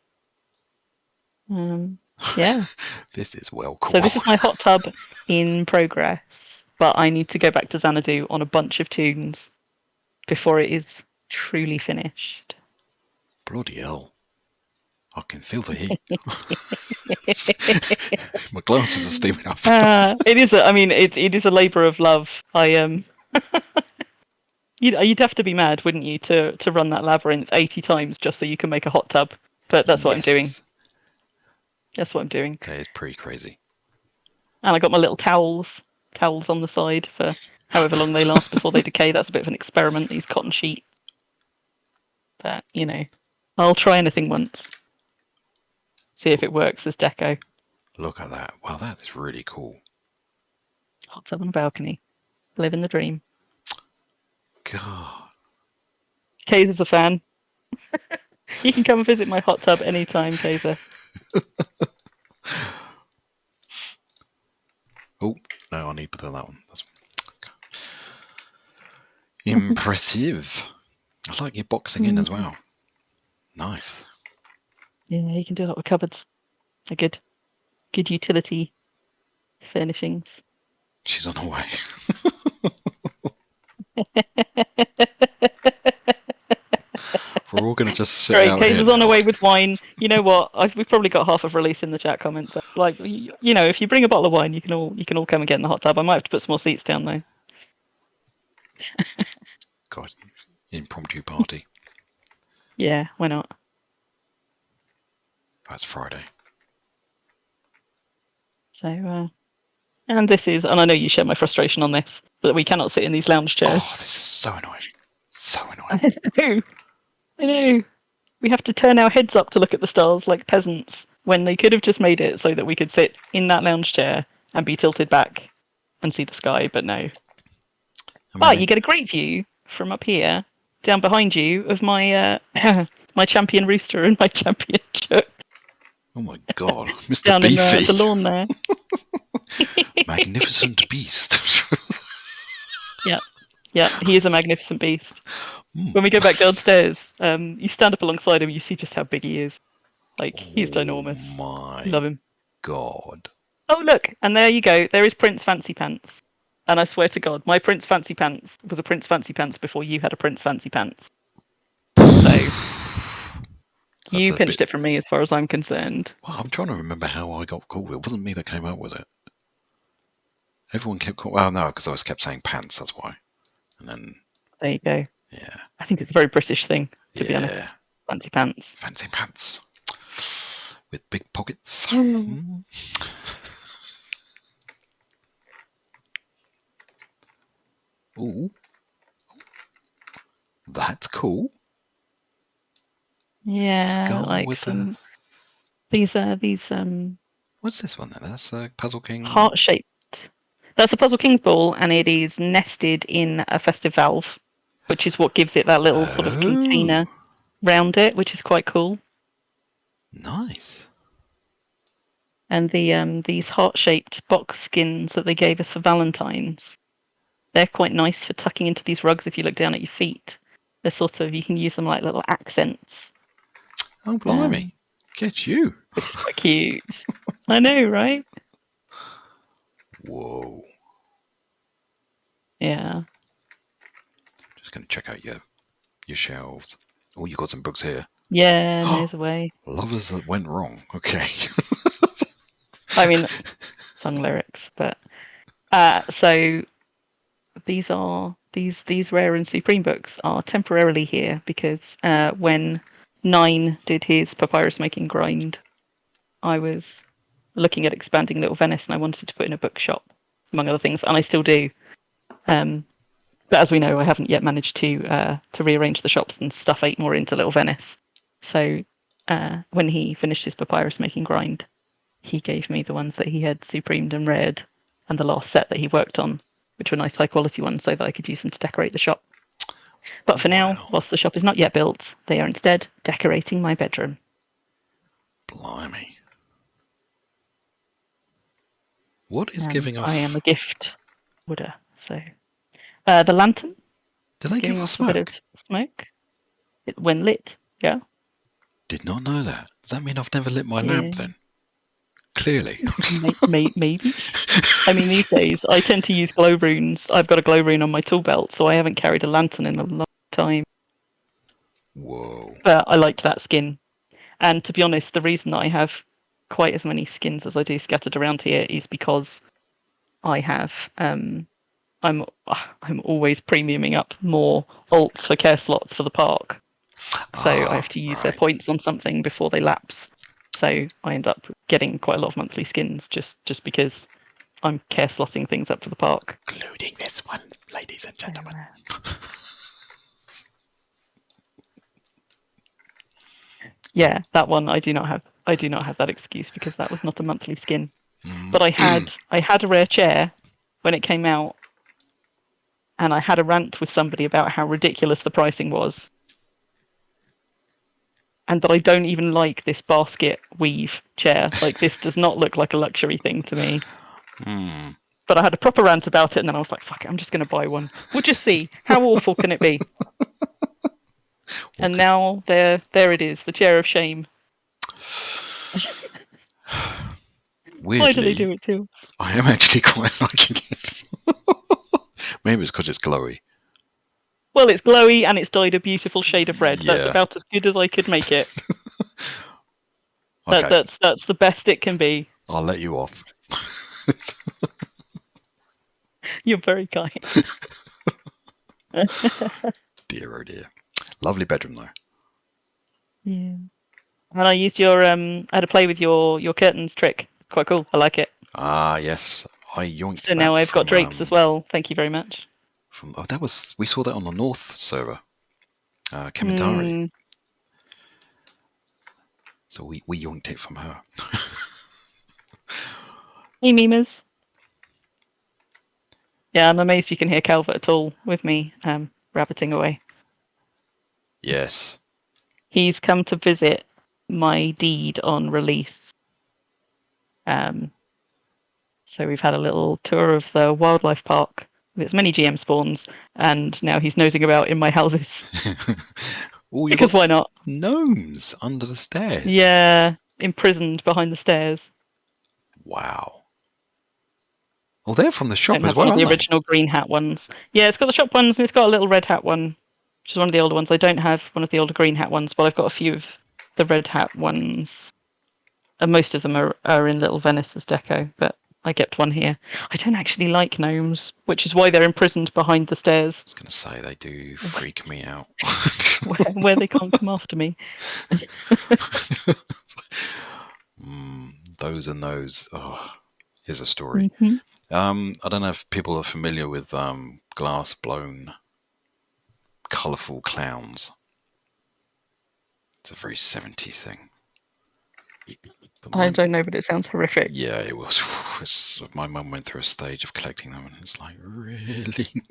Yeah. This is well cool. So this is my hot tub in progress, but I need to go back to Xanadu on a bunch of tunes before it is truly finished. Bloody hell. I can feel the heat. My glasses are steaming up. It is. It is a labour of love. You'd have to be mad, wouldn't you, to run that labyrinth 80 times just so you can make a hot tub? But that's what I'm doing. That's what I'm doing. That is pretty crazy. And I got my little towels on the side for however long they last before they decay. That's a bit of an experiment, these cotton sheets. But, I'll try anything once. See if it works as deco. Look at that. Wow, that is really cool. Hot tub on a balcony. Living the dream. God. Kayser's a fan. You can come and visit my hot tub anytime, Kayser. Oh, no, I need to put that one. That's... Impressive. I like your boxing in as well. Nice. Yeah, you can do that with cupboards. They're good utility furnishings. She's on her way. We're all going to just sit out here. Kayser's on her way with wine. You know what? We've probably got half of release in the chat comments. Like, if you bring a bottle of wine, you can all come and get in the hot tub. I might have to put some more seats down though. God, impromptu party. Yeah, why not? That's Friday. So, and this is, and I know you share my frustration on this, but we cannot sit in these lounge chairs. Oh, this is so annoying. So annoying. I know. We have to turn our heads up to look at the stars like peasants when they could have just made it so that we could sit in that lounge chair and be tilted back and see the sky, but no. But you get a great view from up here, down behind you, of my my champion rooster and my champion chook. Oh my God, Mr. Down Beefy. in the lawn there. Magnificent beast. Yeah, he is a magnificent beast. When we go back downstairs, you stand up alongside him, you see just how big he is. Like, he's ginormous. My Love him. God. Oh, look, and there you go. There is Prince Fancy Pants. And I swear to God, my Prince Fancy Pants was a Prince Fancy Pants before you had a Prince Fancy Pants. So, you pinched it from me as far as I'm concerned. Well, I'm trying to remember how I got called. It wasn't me that came up with it. Everyone kept calling... Well, no, because I always kept saying pants, that's why. And then... There you go. Yeah. I think it's a very British thing, to be honest. Fancy pants. Fancy pants. With big pockets. Ooh. That's cool. Yeah, Skull like with some... These What's this one then? That's a Puzzle King... Heart-shaped. That's a Puzzle King ball, and it is nested in a festive valve, which is what gives it that little sort of container round it, which is quite cool. Nice. And these heart-shaped box skins that they gave us for Valentine's, they're quite nice for tucking into these rugs if you look down at your feet. They're sort of, you can use them like little accents. Oh, blimey. Get you. Which is quite cute. I know, right? Whoa. Yeah. Just going to check out your shelves. Oh, you got some books here. Yeah, there's a way. Lovers That Went Wrong. Okay. I mean, sung lyrics, but so these rare and supreme books are temporarily here because when 9 did his papyrus making grind, I was looking at expanding Little Venice and I wanted to put in a bookshop, among other things, and I still do. But But as we know, I haven't yet managed to rearrange the shops and stuff 8 more into Little Venice. So when he finished his papyrus making grind, he gave me the ones that he had supremed and rared, and the last set that he worked on, which were nice high quality ones, so that I could use them to decorate the shop. But for now, whilst the shop is not yet built, they are instead decorating my bedroom. Blimey. What is giving off? I am a gift wooder, so the lantern. Did they give off smoke? A bit of smoke. When lit, yeah. Did not know that. Does that mean I've never lit my lamp then? Clearly. Maybe. I mean, these days I tend to use glow runes. I've got a glow rune on my tool belt, so I haven't carried a lantern in a long time. Whoa. But I liked that skin. And to be honest, the reason that I have quite as many skins as I do scattered around here is because I have I'm always premiuming up more alts for care slots for the park. So I have to use their points on something before they lapse. So I end up getting quite a lot of monthly skins just because I'm care slotting things up for the park. Including this one, ladies and gentlemen. Yeah, that one I do not have that excuse because that was not a monthly skin. But I had a rare chair when it came out, and I had a rant with somebody about how ridiculous the pricing was. And that I don't even like this basket weave chair. Like, this does not look like a luxury thing to me. But I had a proper rant about it, and then I was like, fuck it, I'm just going to buy one. We'll just see. How awful can it be? And now there it is, the chair of shame. Weirdly, why do they do it to us? I am actually quite liking it. Maybe it's because it's glowy. Well, it's glowy and it's dyed a beautiful shade of red. Yeah. That's about as good as I could make it. Okay. That's the best it can be. I'll let you off. You're very kind. Dear oh dear. Lovely bedroom though. Yeah. And I used your I had to play with your curtains trick. Quite cool. I like it. Ah yes. I yoinked. So now I've got drapes as well. Thank you very much. We saw that on the North server. Kamitari. So we yoinked it from her. Hey Mimas. Yeah, I'm amazed you can hear Calvert at all with me rabbiting away. Yes. He's come to visit my deed on release. So we've had a little tour of the wildlife park with its many GM spawns, and now he's nosing about in my houses. Because why not? Gnomes under the stairs. Yeah, imprisoned behind the stairs. Wow. Oh, they're from the shop as well, one of the original green hat ones. Yeah, it's got the shop ones, and it's got a little red hat one, which is one of the older ones. I don't have one of the older green hat ones, but I've got a few of the red hat ones. And most of them are in Little Venice as deco, but I kept one here. I don't actually like gnomes, which is why they're imprisoned behind the stairs. I was going to say, they do freak me out. where they can't come after me. Those and those. Oh, here's a story. Mm-hmm. I don't know if people are familiar with glass-blown, colourful clowns. It's a very 70s thing. I don't know, but it sounds horrific. Yeah, it was. My mum went through a stage of collecting them, and it's like, really?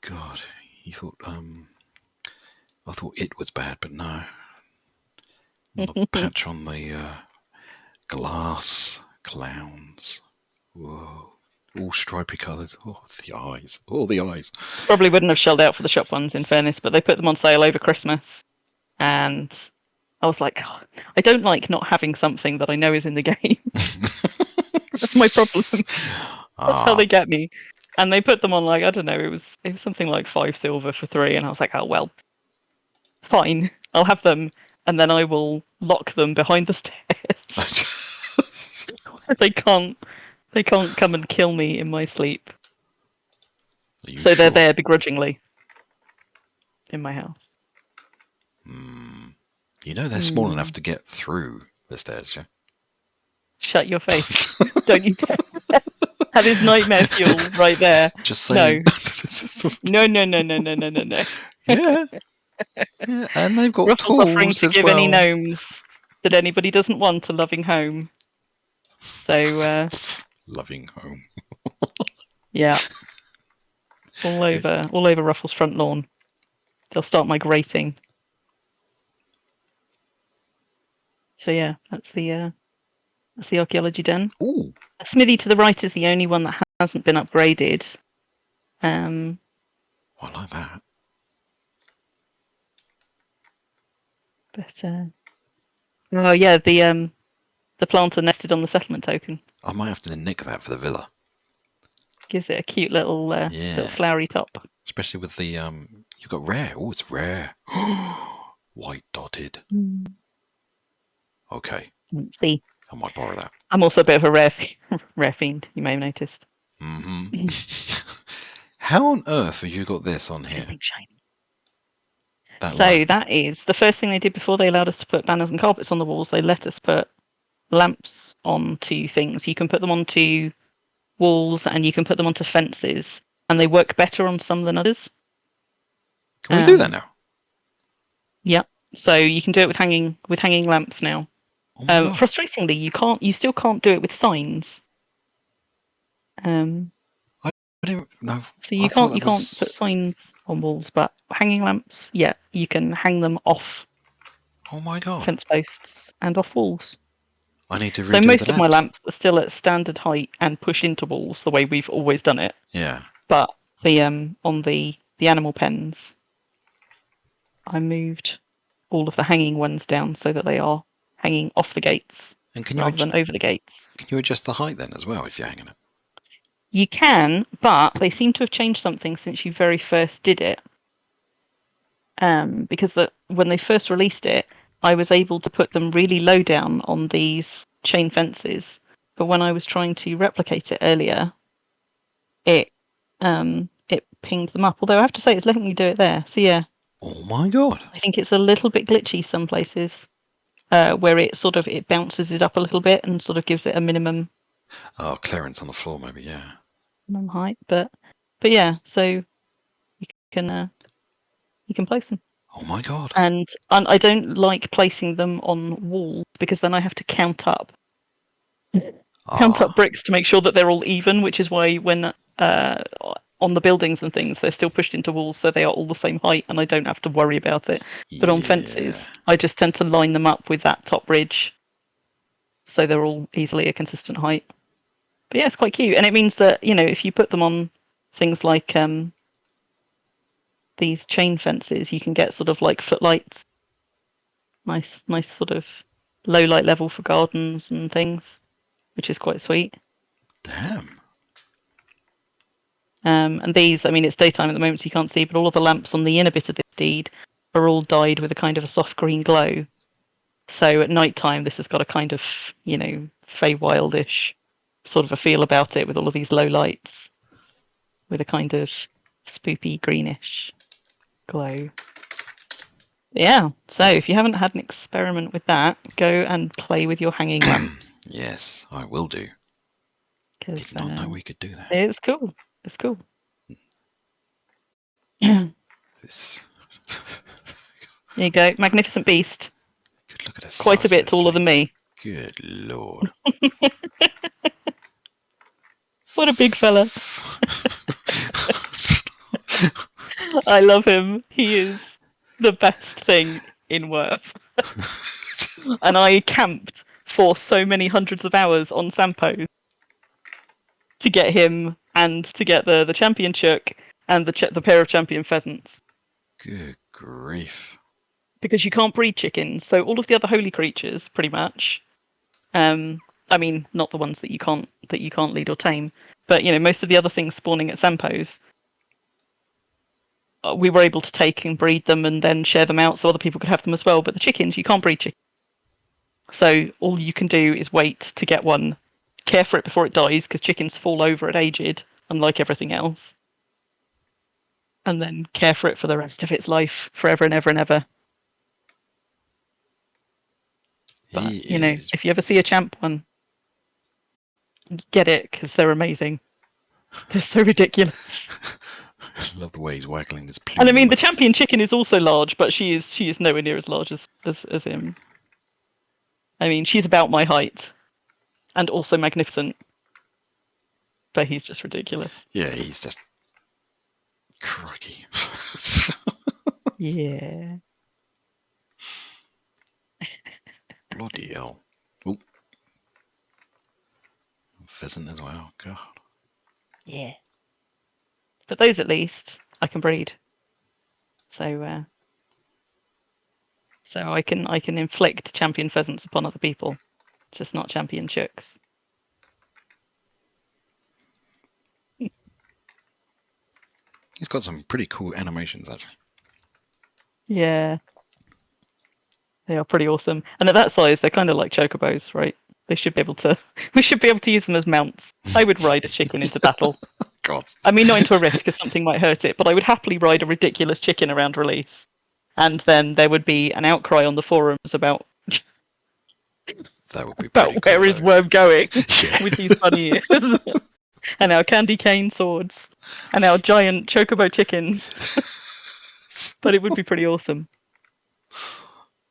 God, he thought. I thought it was bad, but no. Not a patch on the glass clowns. Whoa. All stripy coloured. Oh, the eyes. Oh, the eyes. Probably wouldn't have shelled out for the shop ones, in fairness, but they put them on sale over Christmas. And I was like, oh, I don't like not having something that I know is in the game. That's my problem. That's how they get me. And they put them on, like, I don't know, it was something like 5 silver for 3, and I was like, oh, well, fine. I'll have them, and then I will lock them behind the stairs. They can't come and kill me in my sleep. So they're there begrudgingly in my house. You know they're small enough to get through the stairs, yeah? Shut your face. Don't you dare. That is nightmare fuel right there. Just saying. No. Yeah. Yeah, and they've got Ruffles offering tools to as give any well. gnomes that anybody doesn't want a loving home. So, Loving home. yeah, all over Ruffles' front lawn. They'll start migrating. So yeah, that's the archaeology den. Ooh, The smithy to the right is the only one that hasn't been upgraded. I like that. But oh yeah, the planter nested on the settlement token. I might have to nick that for the villa. Gives it a cute little flowery top. Especially with the you've got rare. Oh, it's rare. White dotted. Okay. See, I might borrow that. I'm also a bit of a rare fiend. You may have noticed. Mm-hmm. How on earth have you got this on here? Everything's shiny. That that is the first thing they did before they allowed us to put banners and carpets on the walls. They let us put lamps onto things. You can put them onto walls and you can put them onto fences, and they work better on some than others. Can we do that now? Yeah. So you can do it with hanging lamps now. Oh my God. Frustratingly, you still can't do it with signs. I didn't know. So you can't put signs on walls, but hanging lamps, yeah, you can hang them off. Oh my God. Fence posts and off walls. I need to redo So most of my lamps. lamps are still at standard height and push into walls the way we've always done it. Yeah. But the on the animal pens, I moved all of the hanging ones down so that they are hanging off the gates rather than over the gates. Can you adjust the height then as well if you're hanging it? You can, but they seem to have changed something since you very first did it. Because when they first released it, I was able to put them really low down on these chain fences, but when I was trying to replicate it earlier, it pinged them up. Although I have to say, it's letting me do it there. So yeah. Oh my God. I think it's a little bit glitchy some places, where it bounces it up a little bit and sort of gives it a minimum. Oh, clearance on the floor, maybe. Yeah. Minimum height, but yeah. So you can place them. Oh my God. And I don't like placing them on walls because then I have to count up bricks to make sure that they're all even, which is why when on the buildings and things, they're still pushed into walls so they are all the same height and I don't have to worry about it. But on fences, I just tend to line them up with that top ridge so they're all easily a consistent height. But yeah, it's quite cute. And it means that, if you put them on things like these chain fences, you can get sort of like footlights. Nice sort of low light level for gardens and things, which is quite sweet. Damn. And these, it's daytime at the moment, so you can't see, but all of the lamps on the inner bit of this deed are all dyed with a kind of a soft green glow. So at night time, this has got a kind of, Feywildish sort of a feel about it with all of these low lights with a kind of spoopy greenish glow. Yeah, so if you haven't had an experiment with that, go and play with your hanging lamps. Yes, I will do. Did not know we could do that. It's cool. It's cool. This... There you go. Magnificent beast. Good look at this. Quite a bit taller than me. Good Lord. What a big fella. I love him. He is the best thing in Wurm. And I camped for so many hundreds of hours on Sampo to get him and to get the champion chook and the pair of champion pheasants. Good grief. Because you can't breed chickens, so all of the other holy creatures, pretty much. Not the ones that you can't lead or tame, but most of the other things spawning at Sampos, we were able to take and breed them and then share them out so other people could have them as well. But the chickens, you can't breed chickens. So all you can do is wait to get one, care for it before it dies, because chickens fall over at aged, unlike everything else. And then care for it for the rest of its life, forever and ever and ever. But, if you ever see a champ one, get it, because they're amazing. They're so ridiculous. love the way he's waggling his plume. And I mean, the champion chicken is also large, but she is nowhere near as large as him. I mean, she's about my height, and also magnificent. But he's just ridiculous. Yeah, he's just crikey. Yeah. Bloody hell. Oh. Pheasant as well. God. Yeah. But those at least I can breed. So I can inflict champion pheasants upon other people, just not champion chooks. He's got some pretty cool animations, actually. Yeah. They are pretty awesome. And at that size, they're kind of like chocobos, right? They should be able to. We should be able to use them as mounts. I would ride a chicken into battle. God. I mean, not into a rift because something might hurt it, but I would happily ride a ridiculous chicken around release. And then there would be an outcry on the forums about That would be about where is Wurm going with these funny ears. And our candy cane swords. And our giant chocobo chickens. But it would be pretty awesome.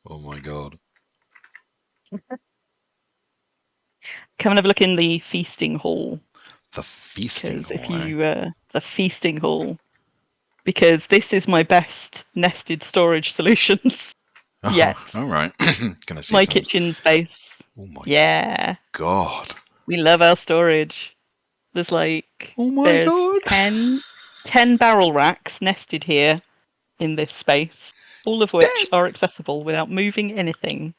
Oh my god. Come and have a look in the feasting hall. The feasting hall. If you the feasting hall, because this is my best nested storage solutions yet. All right. Gonna see my kitchen space. Oh my god. We love our storage. There's there's 10 barrel racks nested here in this space, all of which are accessible without moving anything.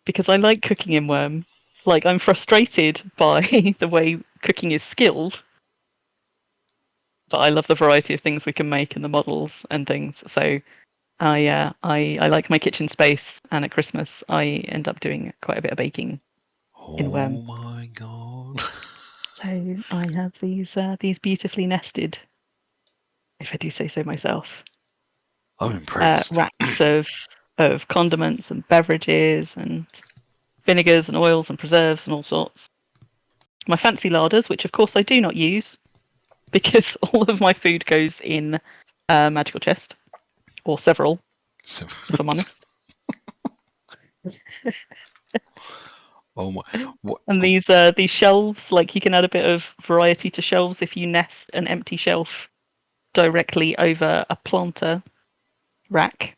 Because I like cooking in Wurm. Like, I'm frustrated by the way cooking is skilled, but I love the variety of things we can make and the models and things. So I like my kitchen space, and at Christmas I end up doing quite a bit of baking in Wurm. Oh my god. So I have these beautifully nested, if I do say so myself, I'm impressed. racks of condiments and beverages and vinegars and oils and preserves and all sorts. My fancy larders, which of course I do not use, because all of my food goes in a magical chest, or several, if I'm honest. Oh my! What? And these shelves, like, you can add a bit of variety to shelves if you nest an empty shelf directly over a planter rack.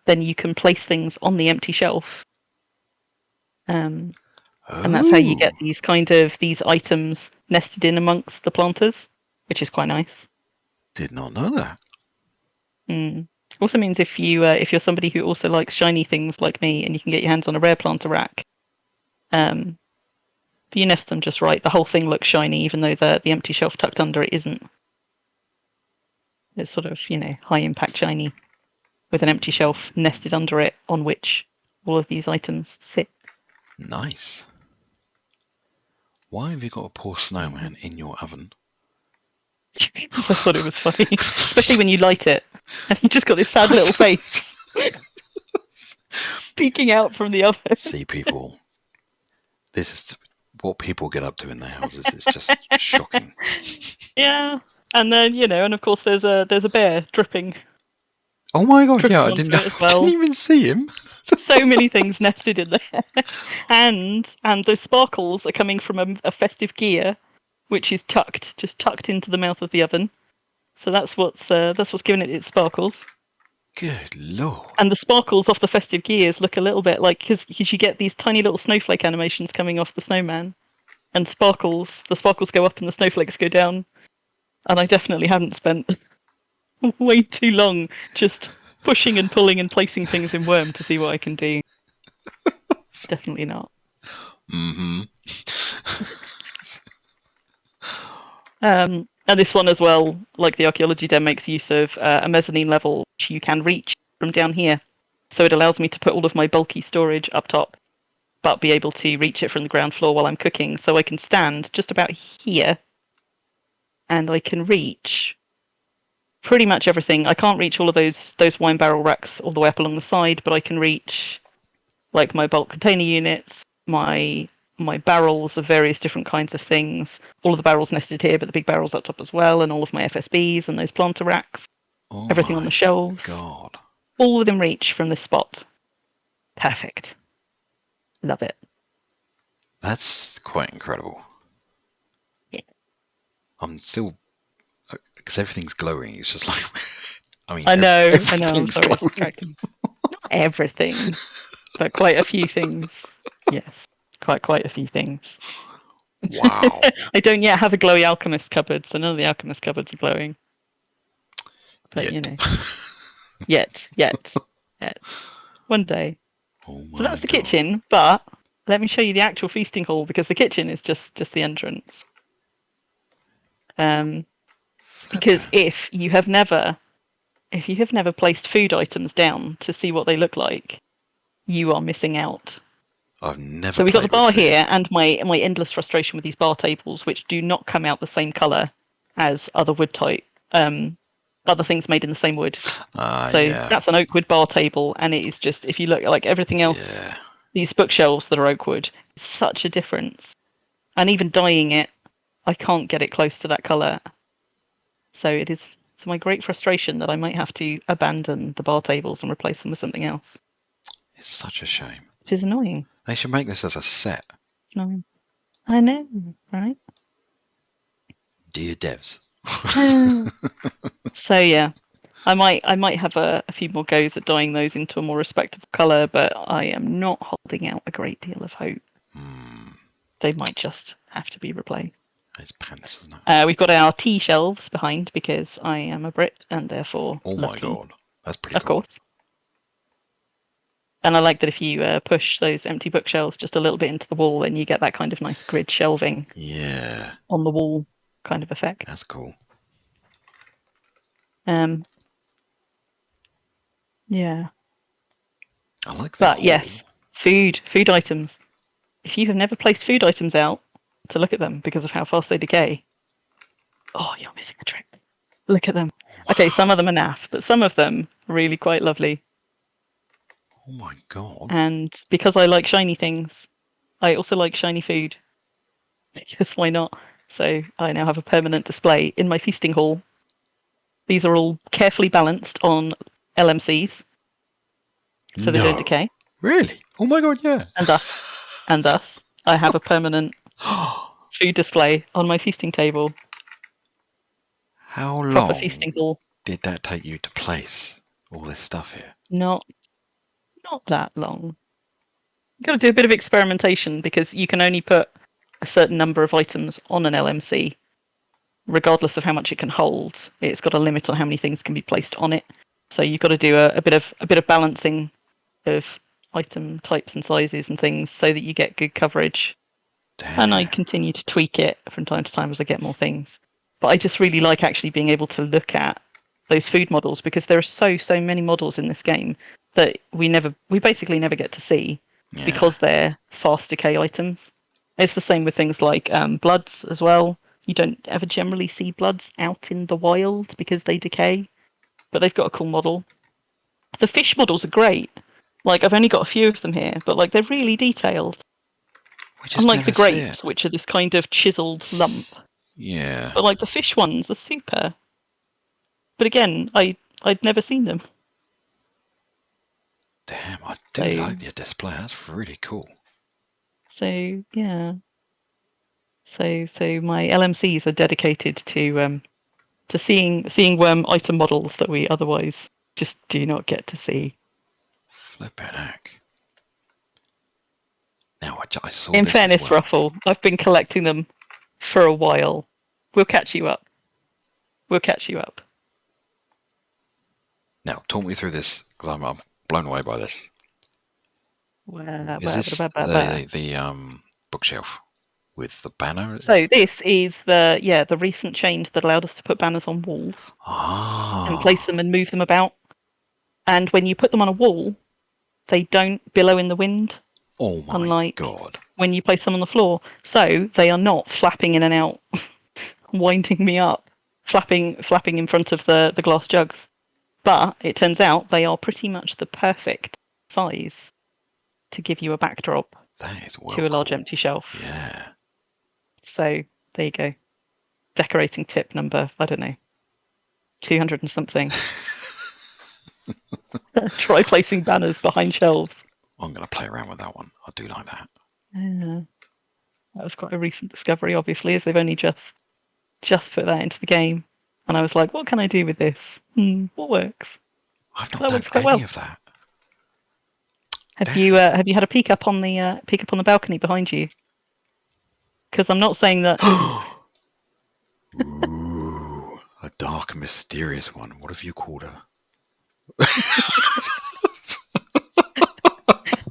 Then you can place things on the empty shelf. And that's how you get these these items nested in amongst the planters, which is quite nice. Did not know that. Also means if you're somebody who also likes shiny things like me, and you can get your hands on a rare planter rack, if you nest them just right, the whole thing looks shiny, even though the empty shelf tucked under it isn't. It's sort of, high impact shiny, with an empty shelf nested under it on which all of these items sit. Nice. Why have you got a poor snowman in your oven? I thought it was funny, especially when you light it, and you just got this sad little face peeking out from the oven. See, people, this is what people get up to in their houses. It's just shocking. Yeah, and then and of course there's a bear dripping. Oh my god! Yeah, I didn't even see him. So many things nested in there, and the sparkles are coming from a festive gear, which is just tucked into the mouth of the oven. So that's what's giving it its sparkles. Good lord! And the sparkles off the festive gears look a little bit like, because you get these tiny little snowflake animations coming off the snowman, and the sparkles go up and the snowflakes go down. And I definitely haven't spent way too long just pushing and pulling and placing things in Wurm to see what I can do. Definitely not. Mm-hmm. And this one as well, like the archaeology den, makes use of a mezzanine level which you can reach from down here. So it allows me to put all of my bulky storage up top, but be able to reach it from the ground floor while I'm cooking. So I can stand just about here, and I can reach pretty much everything. I can't reach all of those wine barrel racks all the way up along the side, but I can reach like my bulk container units, my my barrels of various different kinds of things. All of the barrels nested here, but the big barrels up top as well, and all of my FSBs and those planter racks. Oh everything on the shelves. God. All within reach from this spot. Perfect. Love it. That's quite incredible. Yeah. I'm still... Because everything's glowing. It's just like... I know. I'm everything's sorry, it's glowing. distracting. Not everything, but quite a few things. Yes, quite a few things. Wow. I don't yet have a glowy alchemist cupboard, so none of the alchemist cupboards are glowing. But Yet. Yet. One day. Oh my So that's the God. kitchen, but let me show you the actual feasting hall, because the kitchen is just the entrance. Because if you have never placed food items down to see what they look like, you are missing out. I've never. So we've got the bar with food. here, and my endless frustration with these bar tables, which do not come out the same colour as other wood type, other things made in the same wood. That's an oak wood bar table, and it is just, if you look like everything else, these bookshelves that are oak wood, such a difference. And even dyeing it, I can't get it close to that colour. So it is to my great frustration that I might have to abandon the bar tables and replace them with something else. It's such a shame. Which is annoying. They should make this as a set. It's annoying. I know, right? Dear devs. So yeah, I might have a few more goes at dyeing those into a more respectable colour, but I am not holding out a great deal of hope. They might just have to be replaced. It's pants, isn't it? We've got our tea shelves behind because I am a Brit and therefore love tea. God, that's pretty cool. Of course. And I like that if you push those empty bookshelves just a little bit into the wall, then you get that kind of nice grid shelving. Yeah. On the wall kind of effect. That's cool. Yeah. I like that. But yes, food items. If you have never placed food items out to look at them because of how fast they decay, oh, you're missing a trick. Look at them. Wow. Okay, some of them are naff, but some of them are really quite lovely. Oh my God. And because I like shiny things, I also like shiny food. Because why not? So I now have a permanent display in my feasting hall. These are all carefully balanced on LMCs, so they don't decay. Really? Oh my God, yeah. And thus, I have a permanent food display on my feasting table. How long proper feasting hall. Did that take you to place all this stuff here? Not that long. You've got to do a bit of experimentation because you can only put a certain number of items on an LMC, regardless of how much it can hold. It's got a limit on how many things can be placed on it. So you've got to do a bit of balancing of item types and sizes and things so that you get good coverage. Damn. And I continue to tweak it from time to time as I get more things. But I just really like actually being able to look at those food models because there are so many models in this game that we basically never get to see because they're fast decay items. It's the same with things like bloods as well. You don't ever generally see bloods out in the wild because they decay, but they've got a cool model. The fish models are great. Like, I've only got a few of them here, but like they're really detailed. Unlike the grapes, which are this kind of chiseled lump. Yeah. But like the fish ones are super. But again, I'd never seen them. Damn, I do like your display. That's really cool. So yeah. So my LMCs are dedicated to seeing Wurm item models that we otherwise just do not get to see. Flippin' heck. Now I saw. In fairness, Ruffle, I've been collecting them for a while. We'll catch you up. Now, talk me through this because I'm blown away by this. Is this the bookshelf with the banner? So this is the recent change that allowed us to put banners on walls and place them and move them about. And when you put them on a wall, they don't billow in the wind. Oh my unlike God! When you place them on the floor, so they are not flapping in and out, winding me up, flapping in front of the glass jugs. But it turns out they are pretty much the perfect size to give you a backdrop. That is well to a large cool. empty shelf. Yeah. So there you go. Decorating tip number, I don't know, 200 and something. Try placing banners behind shelves. I'm going to play around with that one. I do like that. Yeah. That was quite a recent discovery, obviously, as they've only just put that into the game. And I was like, what can I do with this? What works? I've not That done works quite any well. of that. Have you had a peek up on the balcony behind you? Because I'm not saying that. Ooh, a dark, mysterious one. What have you called her?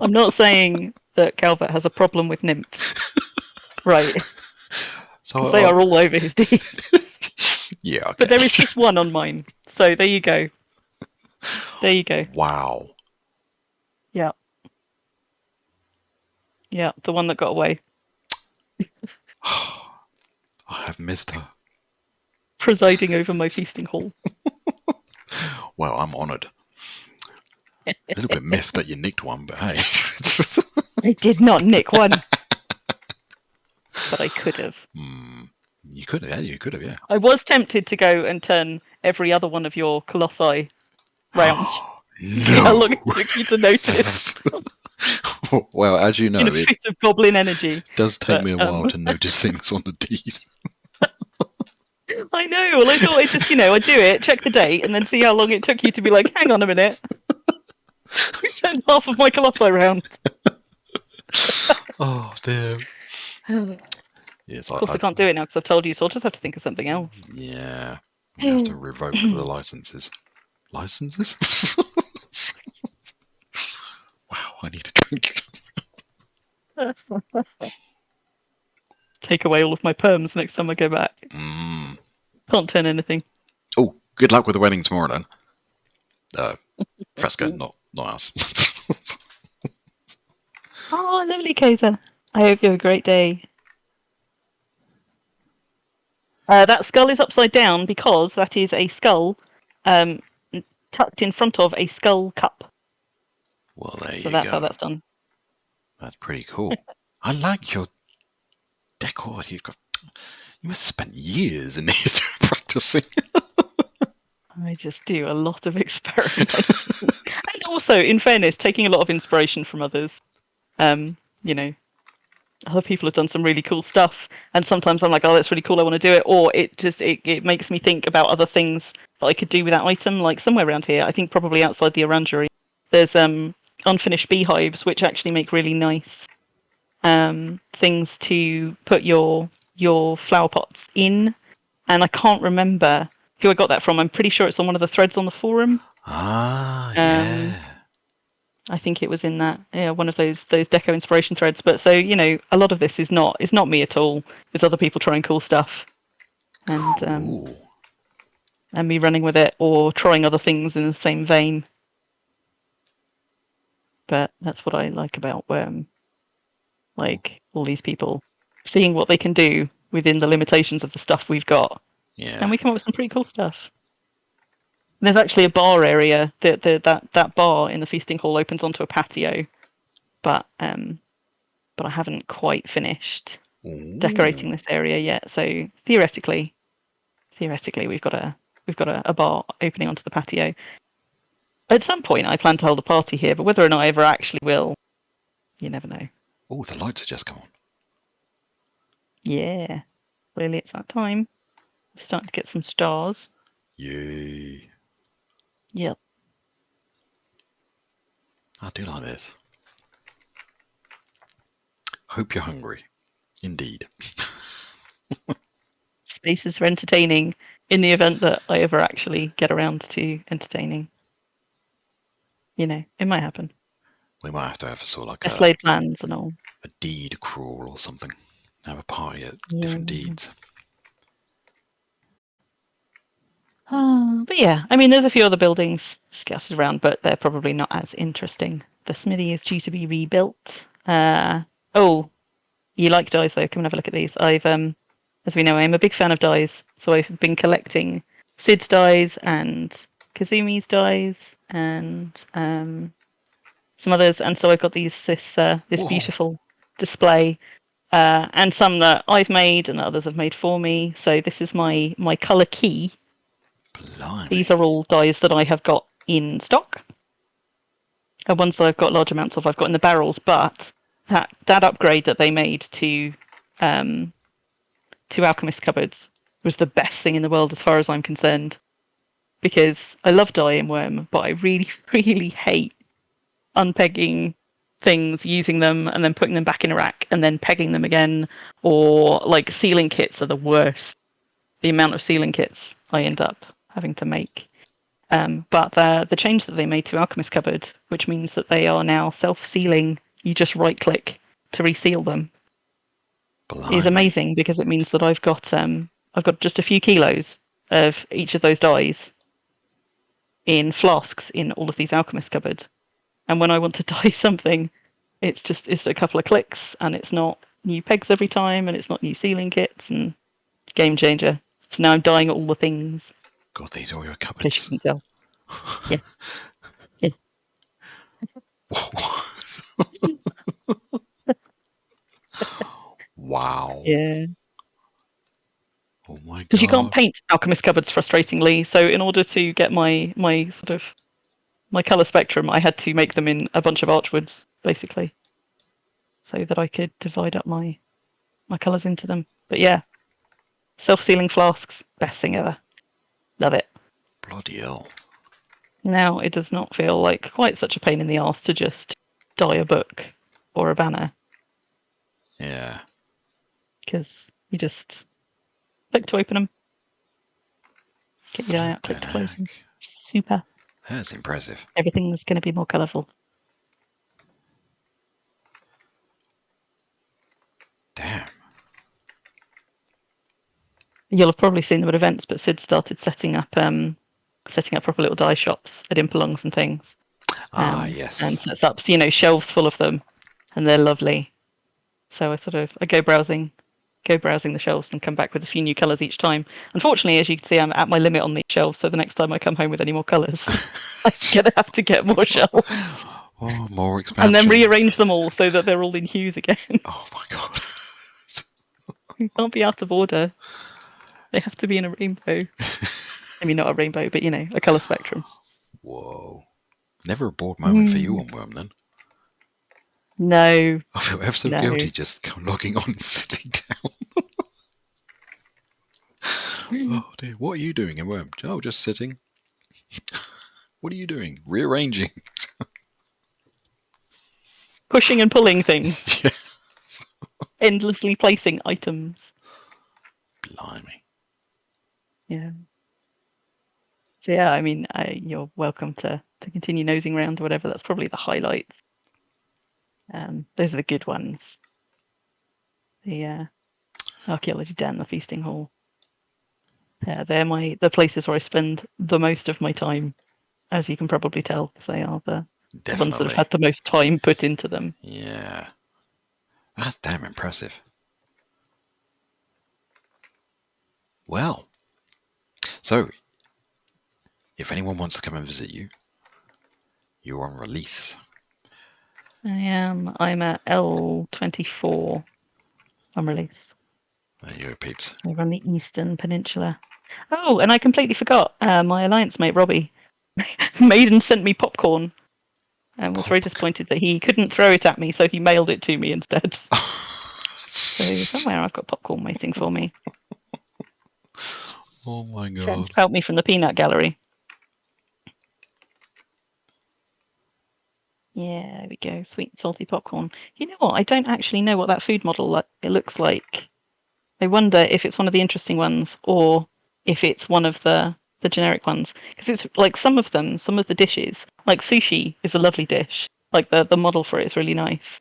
I'm not saying that Calvert has a problem with nymphs, right? So They are all over his D. yeah, okay. But there is just one on mine. So there you go. There you go. Wow. Yeah. Yeah, the one that got away. I have missed her. Presiding over my feasting hall. Well, I'm honoured. A little bit miffed that you nicked one, but hey. I did not nick one. But I could have. You could have, yeah. I was tempted to go and turn every other one of your colossi round. No. See how long it took you to notice. Well, as you know, in a fit of goblin energy. Does take me a while to notice things on the deed. I know. Well, I thought I'd just, I'd do it, check the date, and then see how long it took you to be like, hang on a minute. You turned half of my colossi round. Oh, dear. Yes, of course, I can't do it now because I've told you, so I'll just have to think of something else. Yeah. You have to revoke the licenses. Licenses? Wow, I need a drink. Take away all of my perms next time I go back. Can't turn anything. Oh, good luck with the wedding tomorrow then. Fresca, not us. Oh, lovely, Kaiser. I hope you have a great day. That skull is upside down because that is a skull tucked in front of a skull cup. Well, there you go. So that's how that's done. That's pretty cool. I like your decor. You must have spent years in here practicing. I just do a lot of experimenting. And also, in fairness, taking a lot of inspiration from others. Other people have done some really cool stuff, and sometimes I'm like, oh, that's really cool, I want to do it, or it makes me think about other things that I could do with that item. Like somewhere around here, I think probably outside the orangery, there's unfinished beehives which actually make really nice things to put your flower pots in, and I can't remember who I got that from. I'm pretty sure it's on one of the threads on the forum. Yeah. I think it was in that one of those Deco inspiration threads. But so a lot of this is not me at all. It's other people trying cool stuff, and me running with it or trying other things in the same vein. But that's what I like about Wurm. Like all these people seeing what they can do within the limitations of the stuff we've got, and we come up with some pretty cool stuff. There's actually a bar area. That bar in the feasting hall opens onto a patio, but I haven't quite finished decorating this area yet. So theoretically, we've got a bar opening onto the patio. At some point, I plan to hold a party here, but whether or not I ever actually will, you never know. Oh, the lights have just come on. Yeah, clearly it's that time. We're starting to get some stars. Yay. Yep. I do like this. Hope you're hungry. Indeed. Spaces for entertaining in the event that I ever actually get around to entertaining. It might happen. We might have to have sort of like Best laid plans and all. A deed crawl or something. Have a party at different deeds. But yeah, I mean, there's a few other buildings scattered around, but they're probably not as interesting. The smithy is due to be rebuilt. Oh, you like dies though? Come and have a look at these. I've, as we know, I'm a big fan of dies, so I've been collecting Sid's dies and Kazumi's dies and some others, and so I've got this Whoa. beautiful display, and some that I've made and others have made for me. So this is my colour key. Blimey. These are all dyes that I have got in stock. And ones that I've got large amounts of, I've got in the barrels. But that upgrade that they made to Alchemist cupboards was the best thing in the world as far as I'm concerned. Because I love dye in Wurm, but I really, really hate unpegging things, using them, and then putting them back in a rack, and then pegging them again. Or like sealing kits are the worst. The amount of sealing kits I end up having to make. But the change that they made to Alchemist Cupboard, which means that they are now self-sealing, you just right-click to reseal them, is amazing, because it means that I've got just a few kilos of each of those dyes in flasks in all of these Alchemist Cupboard. And when I want to dye something, it's a couple of clicks, and it's not new pegs every time, and it's not new sealing kits, and game changer. So now I'm dyeing all the things. God, these are your cupboards. In case you can tell. Yes. Yeah. Wow. Yeah. Oh my god. Because you can't paint Alchemist cupboards frustratingly, so in order to get my colour spectrum, I had to make them in a bunch of archwoods, basically. So that I could divide up my colours into them. But yeah. Self-sealing flasks, best thing ever. Love it. Bloody hell. Now it does not feel like quite such a pain in the arse to just dye a book or a banner. Yeah. Because you just click to open them. Get your dye out, click to close them. Super. That's impressive. Everything's going to be more colourful. Damn. You'll have probably seen them at events, but Sid started setting up proper little dye shops at Impelongs and things. Yes. And sets up, shelves full of them, and they're lovely. So I go browsing the shelves and come back with a few new colours each time. Unfortunately, as you can see, I'm at my limit on these shelves, so the next time I come home with any more colours, I'm going to have to get more shelves. Oh, more expansion. And then rearrange them all so that they're all in hues again. Oh my god. You can't be out of order. They have to be in a rainbow. I mean, not a rainbow, but a colour spectrum. Whoa. Never a bored moment for you on Wurm, then? No. I feel ever so guilty just logging on and sitting down. Oh dear, what are you doing in Wurm? Oh, just sitting. What are you doing? Rearranging. Pushing and pulling things. Yes. Endlessly placing items. Blimey. Yeah. So yeah, I mean, you're welcome to continue nosing around or whatever. That's probably the highlights. Those are the good ones. The Archaeology Den, the Feasting Hall. They're the places where I spend the most of my time, as you can probably tell, because they are the ones that have had the most time put into them. Yeah. That's damn impressive. Well, so if anyone wants to come and visit you, you're on release. I am. I'm at L24 on release. There you go, peeps. Over on the Eastern Peninsula. Oh, and I completely forgot. My alliance mate Robbie made and sent me popcorn, and was very disappointed that he couldn't throw it at me, so he mailed it to me instead. So somewhere I've got popcorn waiting for me. Oh my god! Friends helped me from the peanut gallery. Yeah, there we go. Sweet salty popcorn. You know what? I don't actually know what that food model it looks like. I wonder if it's one of the interesting ones, or if it's one of the generic ones. Because it's like some of the dishes, like sushi is a lovely dish. Like the model for it is really nice.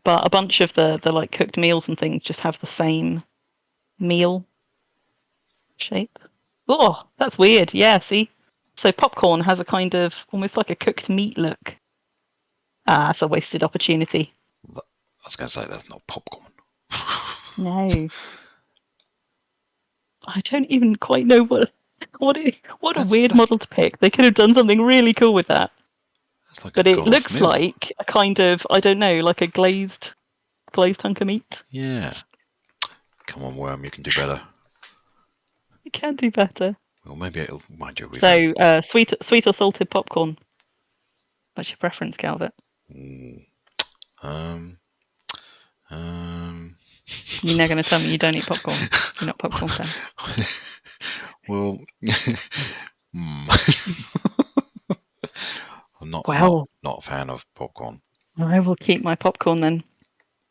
But a bunch of the like cooked meals and things just have the same meal shape. Oh, that's weird. Yeah, see? So popcorn has a kind of almost like a cooked meat look. Ah, it's a wasted opportunity. I was going to say that's not popcorn. No. I don't even quite know what a weird model to pick. They could have done something really cool with that. Like but it looks like a kind of, I don't know, like a glazed glazed hunk of meat. Yeah. Come on, Wurm, you can do better. You can do better. Well, maybe it'll mind you. So, sweet or salted popcorn? What's your preference, Calvert? You're now going to tell me you don't eat popcorn. You're not a popcorn fan. Well, I'm not a fan of popcorn. I will keep my popcorn then.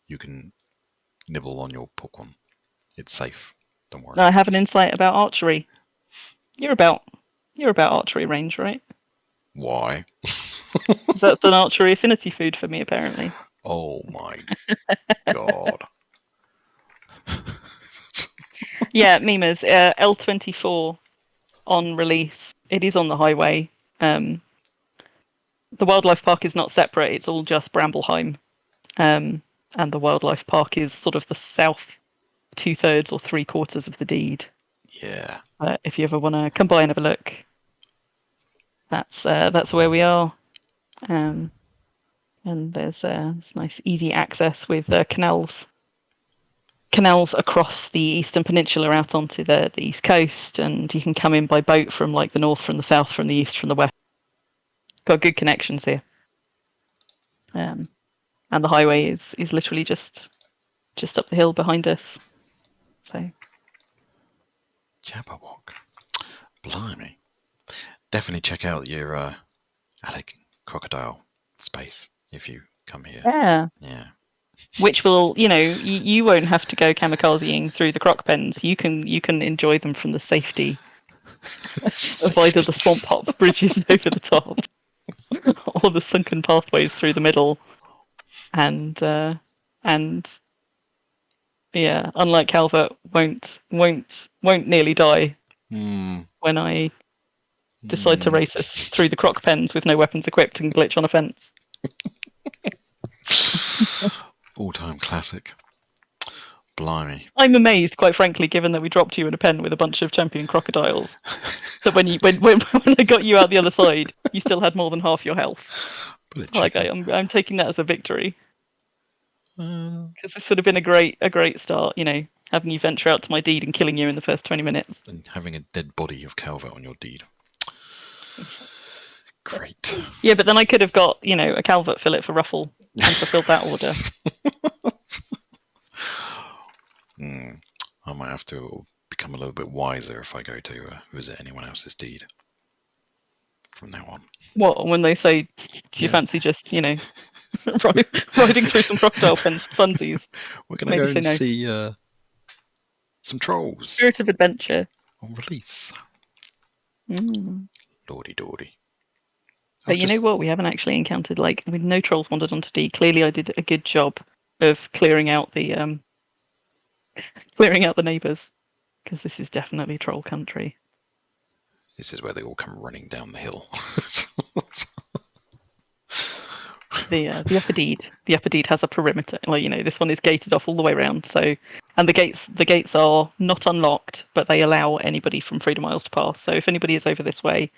You can nibble on your popcorn. It's safe. Don't worry. I have an insight about archery. You're about archery range, right? Why? Because that's an archery affinity food for me, apparently. Oh my god. Yeah, Mimas, L24 on release. It is on the highway. The wildlife park is not separate. It's all just Brambleheim. And the wildlife park is sort of the south 2/3 or 3/4 of the deed. Yeah. If you ever want to come by and have a look, that's where we are. And there's nice easy access with canals across the eastern peninsula out onto the east coast, and you can come in by boat from like the north, from the south, from the east, from the west. Got good connections here. And the highway is literally just up the hill behind us. So Jabberwock. Blimey. Definitely check out your Alec crocodile space if you come here. Yeah. Which will, you won't have to go kamikazing through the croc pens. You can enjoy them from the safety of either the swamp hop bridges over the top or the sunken pathways through the middle. And yeah, unlike Calvert, won't nearly die when I decide to race us through the croc pens with no weapons equipped and glitch on a fence. All-time classic. Blimey. I'm amazed, quite frankly, given that we dropped you in a pen with a bunch of champion crocodiles, that when I got you out the other side, you still had more than half your health. Like I'm taking that as a victory. Because this would have been a great start, having you venture out to my deed and killing you in the first 20 minutes. And having a dead body of Calvert on your deed. Great. Yeah, but then I could have got, a Calvert fillet for Ruffle and fulfilled that order. I might have to become a little bit wiser if I go to visit anyone else's deed from now on. What, when they say, do you fancy just, riding through some crocodile pens for funsies? We're going to go and see some trolls. Spirit of adventure. On release. Lordy dordy. But you know what? We haven't actually encountered, no trolls wandered onto D. Clearly I did a good job of clearing out the neighbours. Because this is definitely troll country. This is where they all come running down the hill. The upper deed has a perimeter. This one is gated off all the way around. So, and the gates are not unlocked, but they allow anybody from Freedom Isles to pass. So if anybody is over this way,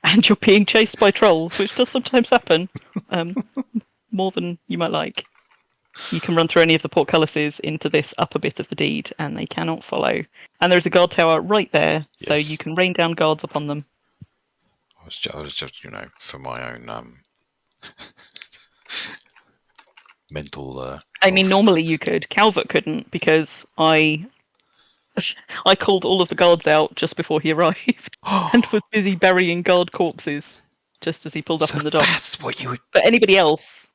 and you're being chased by trolls, which does sometimes happen, more than you might like, you can run through any of the portcullises into this upper bit of the deed, and they cannot follow. And there's a guard tower right there, yes. So you can rain down guards upon them. I was just for my own mental. I mean, normally you could. Calvert couldn't because I called all of the guards out just before he arrived and was busy burying guard corpses just as he pulled up in the dock. That's what you would. But anybody else.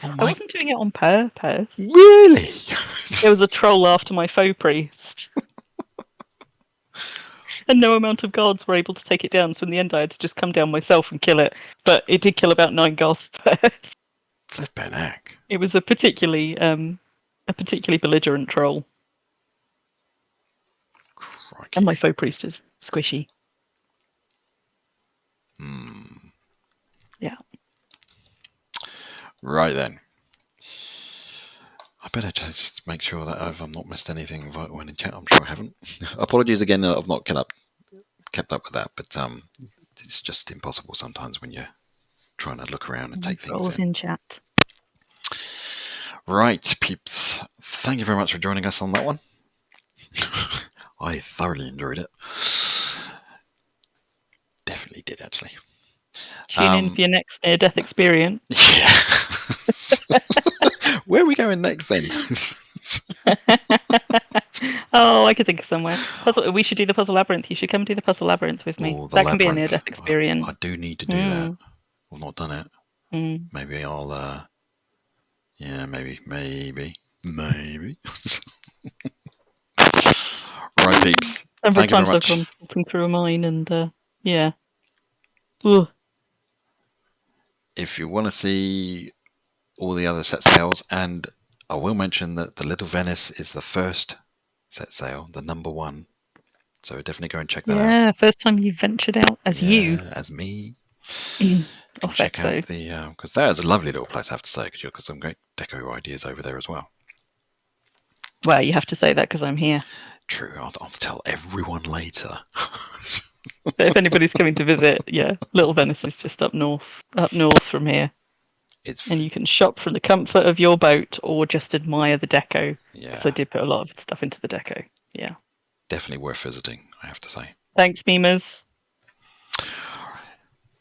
I wasn't doing it on purpose. Really? There was a troll after my faux priest. And no amount of guards were able to take it down, so in the end I had to just come down myself and kill it. But it did kill about 9 guards first. Flippin' heck. It was a particularly belligerent troll. Crikey. And my faux priest is squishy. Yeah. Right then. I better just make sure that I've not missed anything vital in chat. I'm sure I haven't. Apologies again that I've not kept up with that, but it's just impossible sometimes when you're trying to look around and take things in. In chat. Right, peeps. Thank you very much for joining us on that one. I thoroughly enjoyed it. Definitely did, actually. Tune in for your next near-death experience. Yeah. Where are we going next then? Oh, I could think of somewhere. We should do the Puzzle Labyrinth. You should come do the Puzzle Labyrinth with me. Ooh, That labyrinth. can be a near-death experience. I do need to do that. I've not done it. Maybe I'll... yeah, maybe. Right, peeps. Several times I've gone pulsing through a mine and, yeah. Ooh. If you want to see all the other set sails, and I will mention that the Little Venice is the first set sail, the number 1. So definitely go and check that out. Yeah, first time you ventured out as you. As me. Off check Exo. out the... because that is a lovely little place, I have to say, because you've got some great deco ideas over there as well. Well, you have to say that because I'm here. True, I'll tell everyone later. But if anybody's coming to visit, yeah, Little Venice is just up north from here. And you can shop from the comfort of your boat or just admire the deco. Yeah. Because I did put a lot of stuff into the deco. Yeah. Definitely worth visiting, I have to say. Thanks, memers.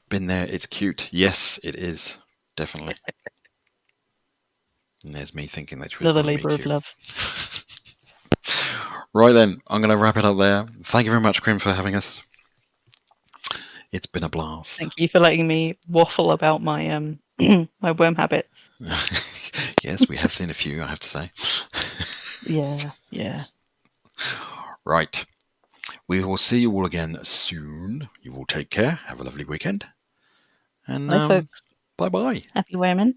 Been there, it's cute. Yes, it is. Definitely. And there's me thinking that another labour of love. Right then, I'm going to wrap it up there. Thank you very much, Crim, for having us. It's been a blast. Thank you for letting me waffle about my my worm habits. Yes, we have seen a few, I have to say. Yeah. Right. We will see you all again soon. You all take care. Have a lovely weekend. And bye, folks. Bye-bye. Happy worming.